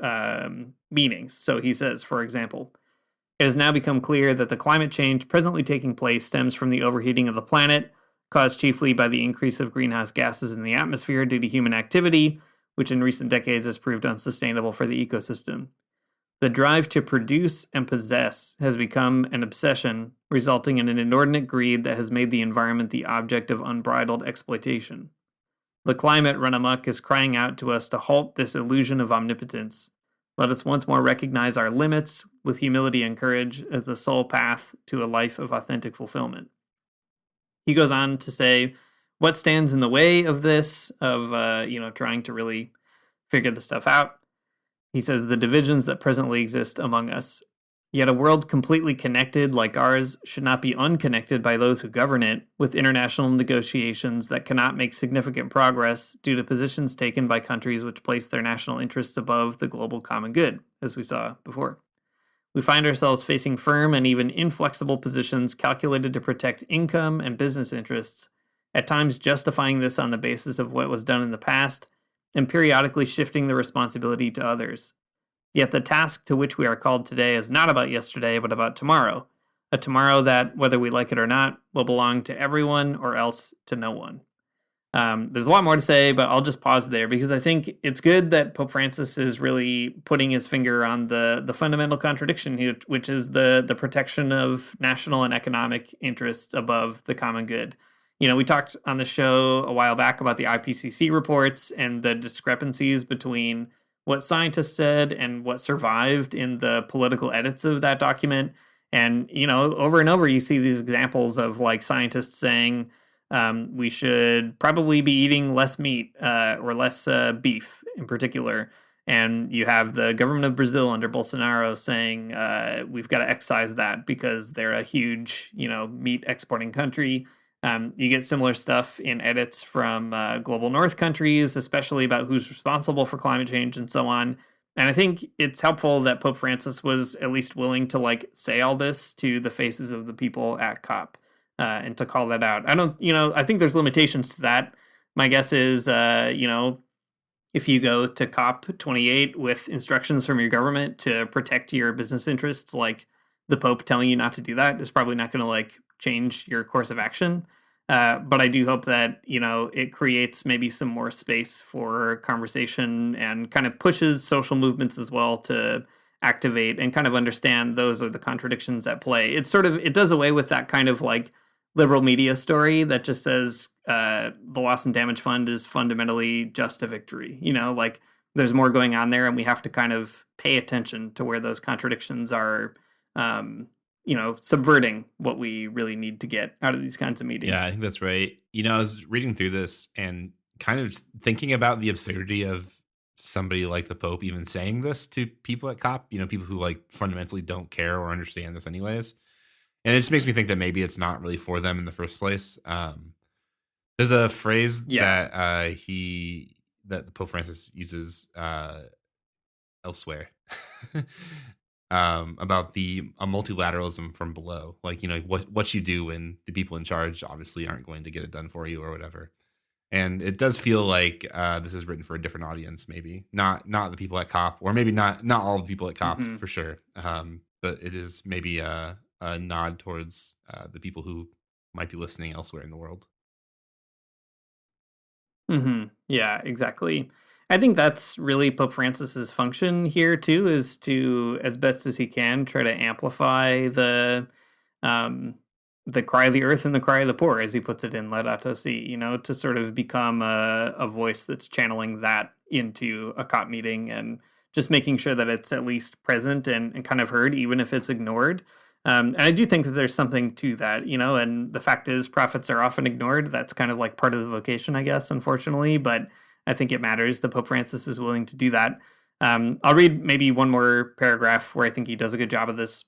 [SPEAKER 9] meetings. So he says, for example, it has now become clear that the climate change presently taking place stems from the overheating of the planet, caused chiefly by the increase of greenhouse gases in the atmosphere due to human activity, which in recent decades has proved unsustainable for the ecosystem. The drive to produce and possess has become an obsession, resulting in an inordinate greed that has made the environment the object of unbridled exploitation. The climate run amok is crying out to us to halt this illusion of omnipotence. Let us once more recognize our limits with humility and courage as the sole path to a life of authentic fulfillment. He goes on to say, what stands in the way of this, of trying to really figure the stuff out? He says the divisions that presently exist among us. Yet a world completely connected like ours should not be unconnected by those who govern it, with international negotiations that cannot make significant progress due to positions taken by countries which place their national interests above the global common good, as we saw before. We find ourselves facing firm and even inflexible positions calculated to protect income and business interests, at times justifying this on the basis of what was done in the past, and periodically shifting the responsibility to others. Yet the task to which we are called today is not about yesterday, but about tomorrow. A tomorrow that, whether we like it or not, will belong to everyone or else to no one. There's a lot more to say, but I'll just pause there because I think it's good that Pope Francis is really putting his finger on the fundamental contradiction here, which is the protection of national and economic interests above the common good. We talked on the show a while back about the IPCC reports and the discrepancies between what scientists said and what survived in the political edits of that document. And, over and over, you see these examples of like scientists saying we should probably be eating less meat or less beef in particular. And you have the government of Brazil under Bolsonaro saying we've got to excise that because they're a huge, meat exporting country. You get similar stuff in edits from global north countries, especially about who's responsible for climate change and so on. And I think it's helpful that Pope Francis was at least willing to say all this to the faces of the people at COP and to call that out. I think there's limitations to that. My guess is, if you go to COP 28 with instructions from your government to protect your business interests, like the Pope telling you not to do that is probably not going to change your course of action. But I do hope that, it creates maybe some more space for conversation and kind of pushes social movements as well to activate and kind of understand those are the contradictions at play. It does away with that kind of liberal media story that just says the loss and damage fund is fundamentally just a victory. There's more going on there and we have to kind of pay attention to where those contradictions are subverting what we really need to get out of these kinds of meetings.
[SPEAKER 8] Yeah, I think that's right. I was reading through this and kind of thinking about the absurdity of somebody like the Pope even saying this to people at COP, people who fundamentally don't care or understand this anyways. And it just makes me think that maybe it's not really for them in the first place. There's a phrase that the Pope Francis uses elsewhere about the multilateralism from below, what you do when the people in charge obviously aren't going to get it done for you or whatever. And it does feel like this is written for a different audience, maybe not the people at COP, or maybe not all the people at COP for sure. But it is maybe a nod towards the people who might be listening elsewhere in the world.
[SPEAKER 9] Yeah, exactly. I think that's really Pope Francis's function here too, is to, as best as he can, try to amplify the cry of the earth and the cry of the poor, as he puts it in Laudato Si, to sort of become a voice that's channeling that into a COP meeting and just making sure that it's at least present and kind of heard, even if it's ignored. And I do think that there's something to that, and the fact is prophets are often ignored. That's kind of part of the vocation, I guess, unfortunately, but I think it matters that Pope Francis is willing to do that. I'll read maybe one more paragraph where I think he does a good job of this.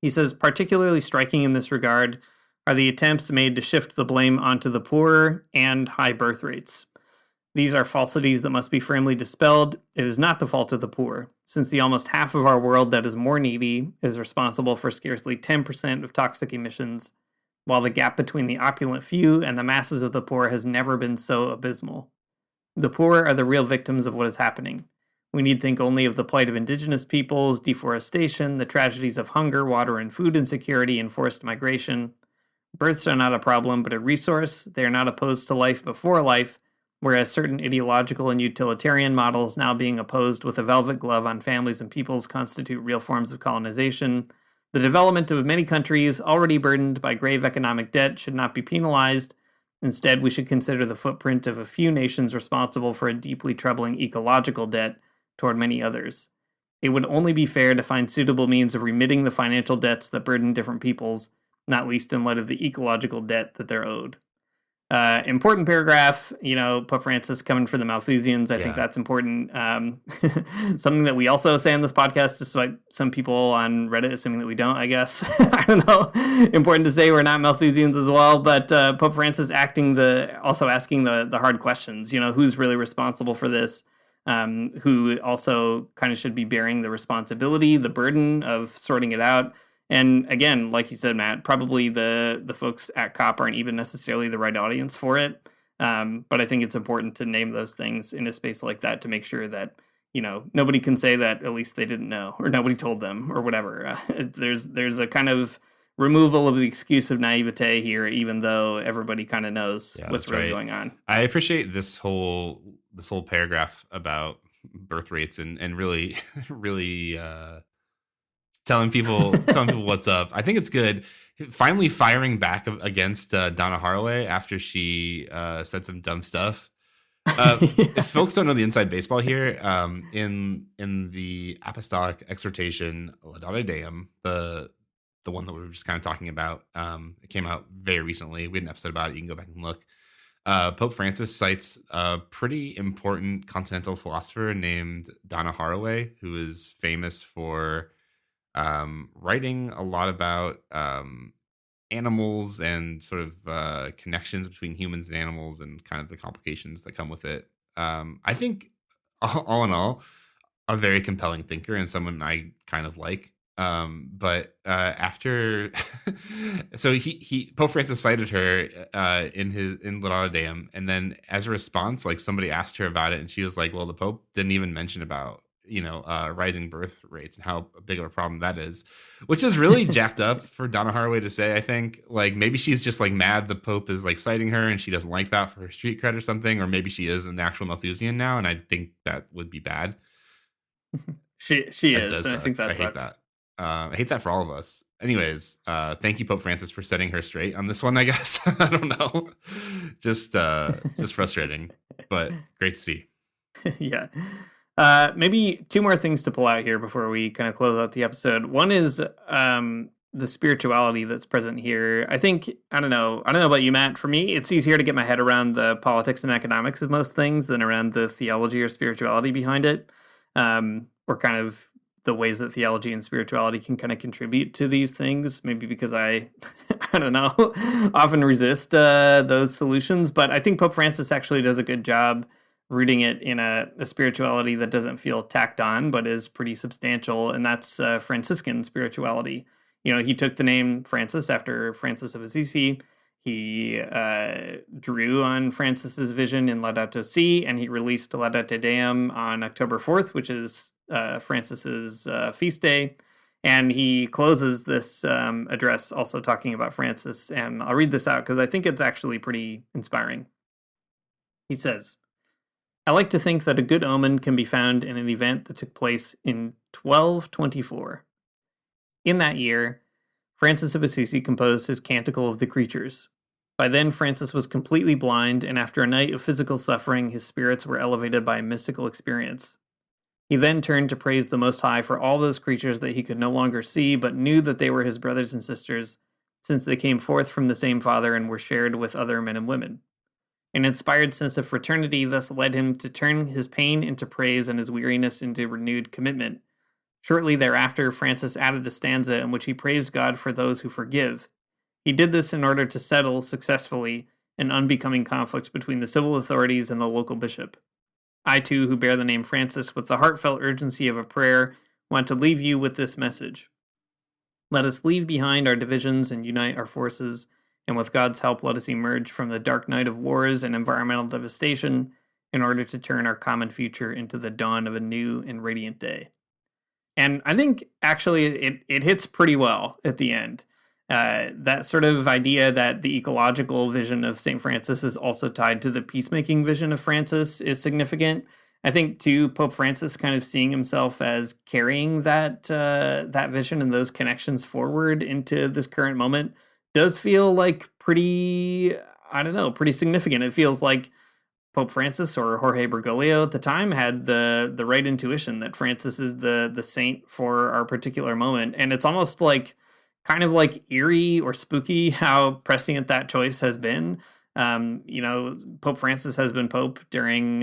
[SPEAKER 9] He says, particularly striking in this regard are the attempts made to shift the blame onto the poor and high birth rates. These are falsities that must be firmly dispelled. It is not the fault of the poor, since the almost half of our world that is more needy is responsible for scarcely 10% of toxic emissions, while the gap between the opulent few and the masses of the poor has never been so abysmal. The poor are the real victims of what is happening. We need think only of the plight of indigenous peoples, deforestation, the tragedies of hunger, water and food insecurity, and forced migration. Births are not a problem, but a resource. They are not opposed to life before life, whereas certain ideological and utilitarian models now being opposed with a velvet glove on families and peoples constitute real forms of colonization. The development of many countries already burdened by grave economic debt should not be penalized. Instead, we should consider the footprint of a few nations responsible for a deeply troubling ecological debt toward many others. It would only be fair to find suitable means of remitting the financial debts that burden different peoples, not least in light of the ecological debt that they're owed. Important paragraph, Pope Francis coming for the Malthusians. I think that's important. Something that we also say on this podcast, despite some people on Reddit assuming that we don't, I guess. I don't know. Important to say we're not Malthusians as well, but Pope Francis also asking the hard questions. Who's really responsible for this? Who also kind of should be bearing the responsibility, the burden of sorting it out. And again, like you said, Matt, probably the folks at COP aren't even necessarily the right audience for it. But I think it's important to name those things in a space like that to make sure that, nobody can say that at least they didn't know or nobody told them or whatever. There's a kind of removal of the excuse of naivete here, even though everybody kind of knows what's really going on.
[SPEAKER 8] I appreciate this whole paragraph about birth rates and really, really, telling people what's up. I think it's good. Finally firing back against Donna Haraway after she said some dumb stuff. If folks don't know the inside baseball here, in the Apostolic Exhortation Laudate Deum, the one that we were just kind of talking about, it came out very recently. We had an episode about it. You can go back and look. Pope Francis cites a pretty important continental philosopher named Donna Haraway, who is famous for writing a lot about animals and sort of connections between humans and animals and kind of the complications that come with it. I think all in all, a very compelling thinker and someone I kind of like. But after so Pope Francis cited her in Laudate Deum, and then as a response, like somebody asked her about it, and she was like, well, the Pope didn't even mention about rising birth rates and how big of a problem that is, which is really jacked up for Donna Haraway to say. I think like maybe she's just like mad the Pope is like citing her and she doesn't like that for her street cred or something, or maybe she is an actual Malthusian now, and I think that would be bad.
[SPEAKER 9] She is, and I think that's
[SPEAKER 8] I hate that. I hate that for all of us. Anyways, thank you, Pope Francis, for setting her straight on this one, I guess. I don't know. Just frustrating, but great to see.
[SPEAKER 9] Yeah. Maybe two more things to pull out here before we kind of close out the episode. One is the spirituality that's present here. I think, I don't know about you, Matt. For me, it's easier to get my head around the politics and economics of most things than around the theology or spirituality behind it, or kind of the ways that theology and spirituality can kind of contribute to these things. Maybe because I don't know, often resist those solutions. But I think Pope Francis actually does a good job rooting it in a spirituality that doesn't feel tacked on, but is pretty substantial, and that's Franciscan spirituality. He took the name Francis after Francis of Assisi. He drew on Francis's vision in Laudato Si, and he released Laudate Deum on October 4th, which is Francis's feast day. And he closes this address also talking about Francis, and I'll read this out because I think it's actually pretty inspiring. He says, I like to think that a good omen can be found in an event that took place in 1224. In that year, Francis of Assisi composed his Canticle of the Creatures. By then, Francis was completely blind, and after a night of physical suffering, his spirits were elevated by a mystical experience. He then turned to praise the Most High for all those creatures that he could no longer see, but knew that they were his brothers and sisters, since they came forth from the same Father and were shared with other men and women. An inspired sense of fraternity thus led him to turn his pain into praise and his weariness into renewed commitment. Shortly thereafter, Francis added a stanza in which he praised God for those who forgive. He did this in order to settle successfully an unbecoming conflict between the civil authorities and the local bishop. I too, who bear the name Francis, with the heartfelt urgency of a prayer, want to leave you with this message. Let us leave behind our divisions and unite our forces, and with God's help, let us emerge from the dark night of wars and environmental devastation in order to turn our common future into the dawn of a new and radiant day. And I think actually it hits pretty well at the end. That sort of idea that the ecological vision of St. Francis is also tied to the peacemaking vision of Francis is significant. I think too, Pope Francis kind of seeing himself as carrying that vision and those connections forward into this current moment does feel like pretty significant. It feels like Pope Francis or Jorge Bergoglio at the time had the right intuition that Francis is the saint for our particular moment, and it's almost like kind of like eerie or spooky how prescient that choice has been. Pope Francis has been Pope during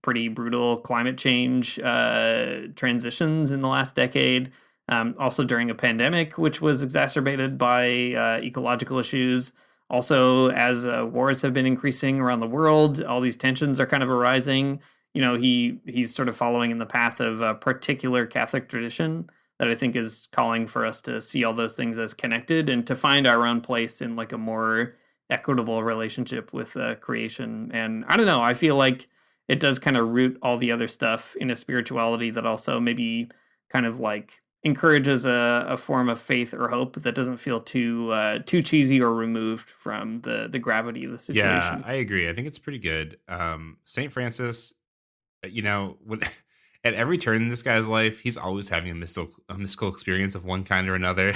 [SPEAKER 9] pretty brutal climate change transitions in the last decade. Also during a pandemic, which was exacerbated by ecological issues. Also, as wars have been increasing around the world, all these tensions are kind of arising. He's sort of following in the path of a particular Catholic tradition that I think is calling for us to see all those things as connected and to find our own place in like a more equitable relationship with creation. And I don't know, I feel like it does kind of root all the other stuff in a spirituality that also maybe kind of like encourages a form of faith or hope that doesn't feel too cheesy or removed from the gravity of the situation.
[SPEAKER 8] Yeah, I agree. I think it's pretty good. St. Francis, when at every turn in this guy's life, he's always having a mystical experience of one kind or another.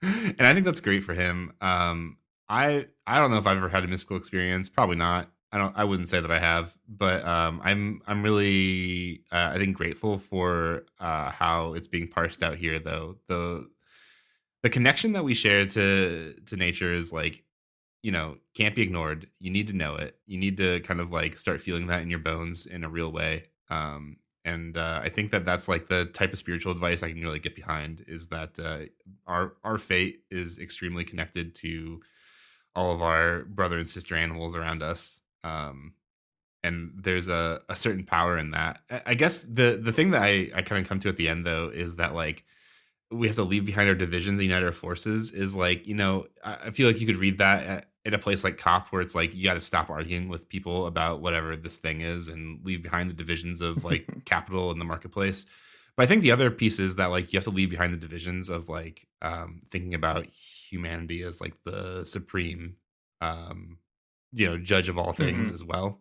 [SPEAKER 8] And I think that's great for him. I don't know if I've ever had a mystical experience. Probably not. I wouldn't say that I have, but I'm really I think grateful for how it's being parsed out here, though. The connection that we share to nature is like, can't be ignored. You need to know it. You need to kind of like start feeling that in your bones in a real way. And I think that's like the type of spiritual advice I can really get behind, is that our fate is extremely connected to all of our brother and sister animals around us. And there's a certain power in that. I guess the thing that I kind of come to at the end, though, is that like we have to leave behind our divisions and unite our forces. Is like, I feel like you could read that in a place like COP, where it's like you got to stop arguing with people about whatever this thing is and leave behind the divisions of like capital and the marketplace. But I think the other piece is that like you have to leave behind the divisions of like thinking about humanity as like the supreme judge of all things as well.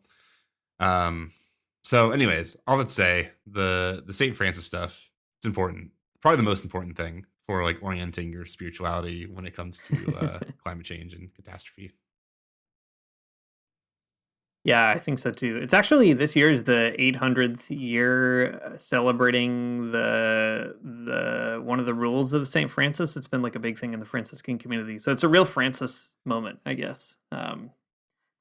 [SPEAKER 8] So anyways, all that to say, the St. Francis stuff, it's important. Probably the most important thing for like orienting your spirituality when it comes to climate change and catastrophe.
[SPEAKER 9] Yeah, I think so too. It's actually this year is the 800th year celebrating the one of the rules of St. Francis. It's been like a big thing in the Franciscan community. So it's a real Francis moment, I guess.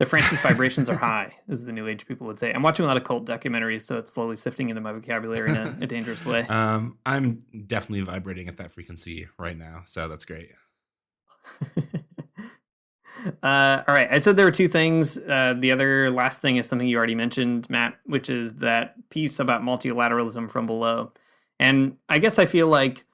[SPEAKER 9] The Francis vibrations are high, as the New Age people would say. I'm watching a lot of cult documentaries, so it's slowly sifting into my vocabulary in a dangerous way.
[SPEAKER 8] I'm definitely vibrating at that frequency right now, so that's great.
[SPEAKER 9] All right, I said there were two things. The other last thing is something you already mentioned, Matt, which is that piece about multilateralism from below. And I guess I feel like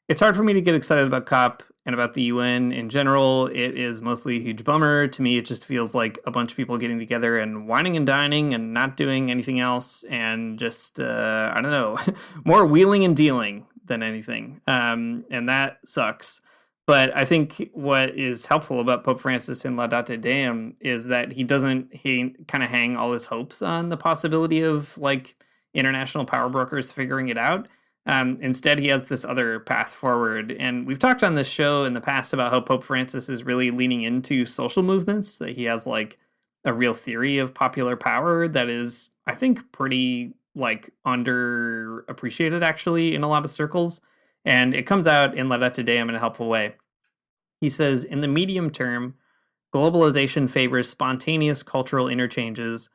[SPEAKER 9] it's hard for me to get excited about COP and about the UN in general. It is mostly a huge bummer. To me, it just feels like a bunch of people getting together and whining and dining and not doing anything else. And just, I don't know, more wheeling and dealing than anything. And that sucks. But I think what is helpful about Pope Francis in Laudate Deum is that he kind of hang all his hopes on the possibility of like international power brokers figuring it out. Instead, he has this other path forward. And we've talked on this show in the past about how Pope Francis is really leaning into social movements, that he has like a real theory of popular power that is, I think, pretty like underappreciated actually in a lot of circles. And it comes out in Laudate Deum in a helpful way. He says, in the medium term, Globalization favors spontaneous cultural interchanges,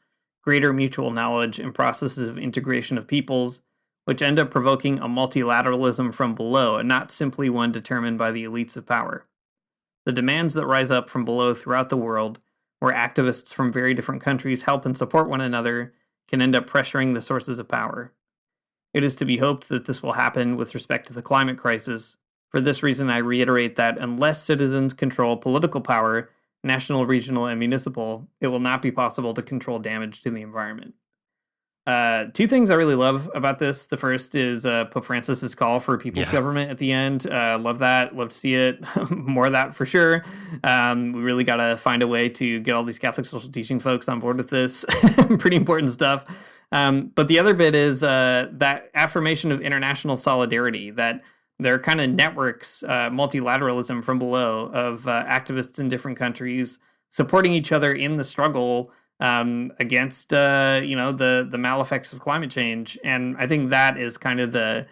[SPEAKER 9] greater mutual knowledge, and processes of integration of peoples, which end up provoking a multilateralism from below, and not simply one determined by the elites of power. The demands that rise up from below throughout the world, where activists from very different countries help and support one another, can end up pressuring the sources of power. It is to be hoped that this will happen with respect to the climate crisis. For this reason, I reiterate that unless citizens control political power, national, regional, and municipal, it will not be possible to control damage to the environment. Two things I really love about this. The first is Pope Francis's call for people's government at the end. Love that. Love to see it. More of that for sure. We really got to find a way to get all these Catholic social teaching folks on board with this. Pretty important stuff. But the other bit is that affirmation of international solidarity, that there are kind of networks, multilateralism from below of activists in different countries supporting each other in the struggle against the maleffects of climate change. And I think that is kind of the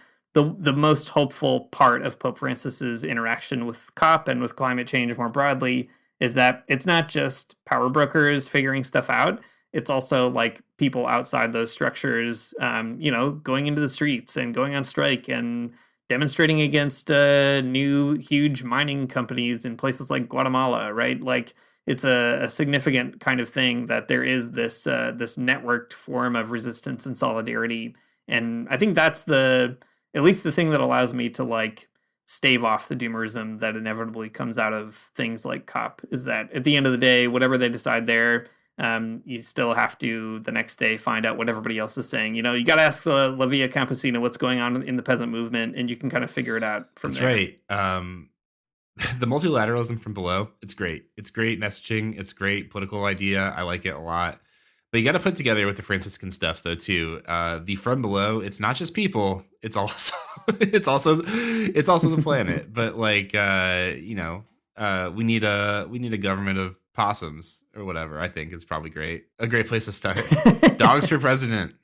[SPEAKER 9] most hopeful part of Pope Francis's interaction with COP and with climate change more broadly, is that it's not just power brokers figuring stuff out. It's also like people outside those structures, going into the streets and going on strike and demonstrating against new huge mining companies in places like Guatemala, right? Like, it's a significant kind of thing that there is this networked form of resistance and solidarity. And I think that's at least the thing that allows me to like stave off the doomerism that inevitably comes out of things like COP, is that at the end of the day, whatever they decide there, you still have to the next day find out what everybody else is saying. You got to ask the La Via Campesina what's going on in the peasant movement, and you can kind of figure it out from there.
[SPEAKER 8] That's right. The multilateralism from below, it's great. It's great messaging. It's great political idea. I like it a lot. But you got to put together with the Franciscan stuff, though, too. The from below, it's not just people. It's also the planet. But like, we need a government of possums or whatever. I think is probably great. A great place to start. Dogs for president.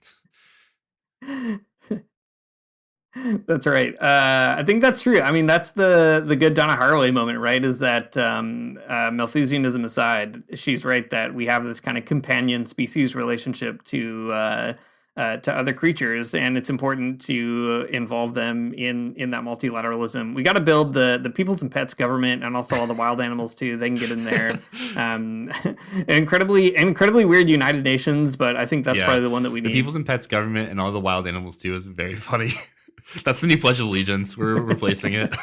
[SPEAKER 9] That's right. I think that's true. I mean, that's the good Donna Haraway moment, right? Is that Malthusianism aside, she's right that we have this kind of companion species relationship to other creatures, and it's important to involve them in that multilateralism. We got to build the peoples and pets government, and also all the wild animals too. They can get in there. Incredibly weird United Nations, but I think that's probably the one that we need.
[SPEAKER 8] The peoples and pets government and all the wild animals too is very funny. That's the new Pledge of Allegiance. We're replacing it.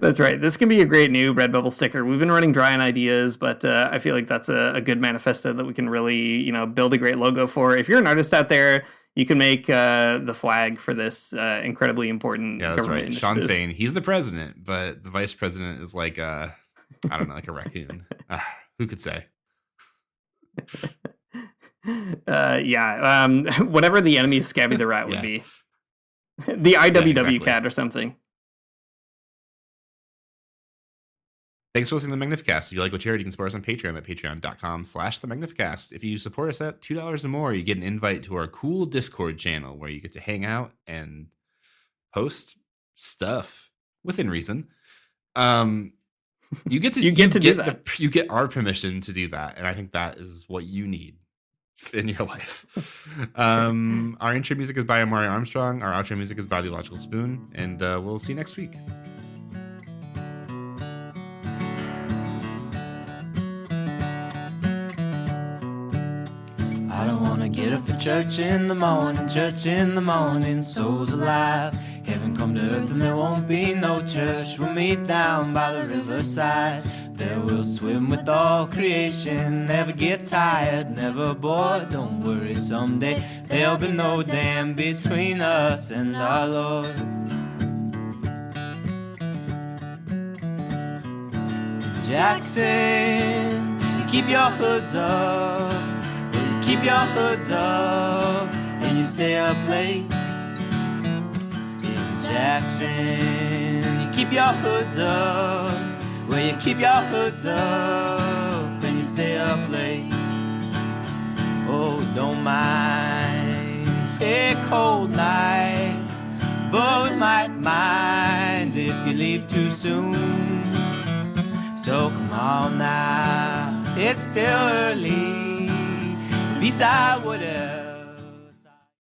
[SPEAKER 9] That's right. This can be a great new Redbubble sticker. We've been running dry on ideas, but I feel like that's a good manifesto that we can really, build a great logo for. If you're an artist out there, you can make the flag for this incredibly important
[SPEAKER 8] government
[SPEAKER 9] initiative.
[SPEAKER 8] Sean Fain, he's the president, but the vice president is like I don't know, like a raccoon. Who could say?
[SPEAKER 9] Whatever the enemy of Scabby the Rat would be. The IWW cat or something.
[SPEAKER 8] Thanks for listening to the Magnificast. If you like what you heard, you can support us on Patreon at patreon.com/the Magnificast. If you support us at $2 or more, you get an invite to our cool Discord channel where you get to hang out and post stuff within reason. You get to do that. You get our permission to do that, and I think that is what you need in your life. Our intro music is by Amari Armstrong. Our outro music is by The Logical Spoon, and we'll see you next week.
[SPEAKER 10] I don't wanna get up for church in the morning, souls alive. Heaven come to earth and there won't be no church. We'll meet down by the riverside. There we'll swim with all creation. Never get tired, never bored. Don't worry, someday there'll be no dam between us and our Lord. Jackson, keep your hoods up. Keep your hoods up and you stay up late. In Jackson, you keep your hoods up. Well, you keep your hoods up and you stay up late. Oh, don't mind a cold night, but we might mind if you leave too soon. Oh, now it's still early. At least I would have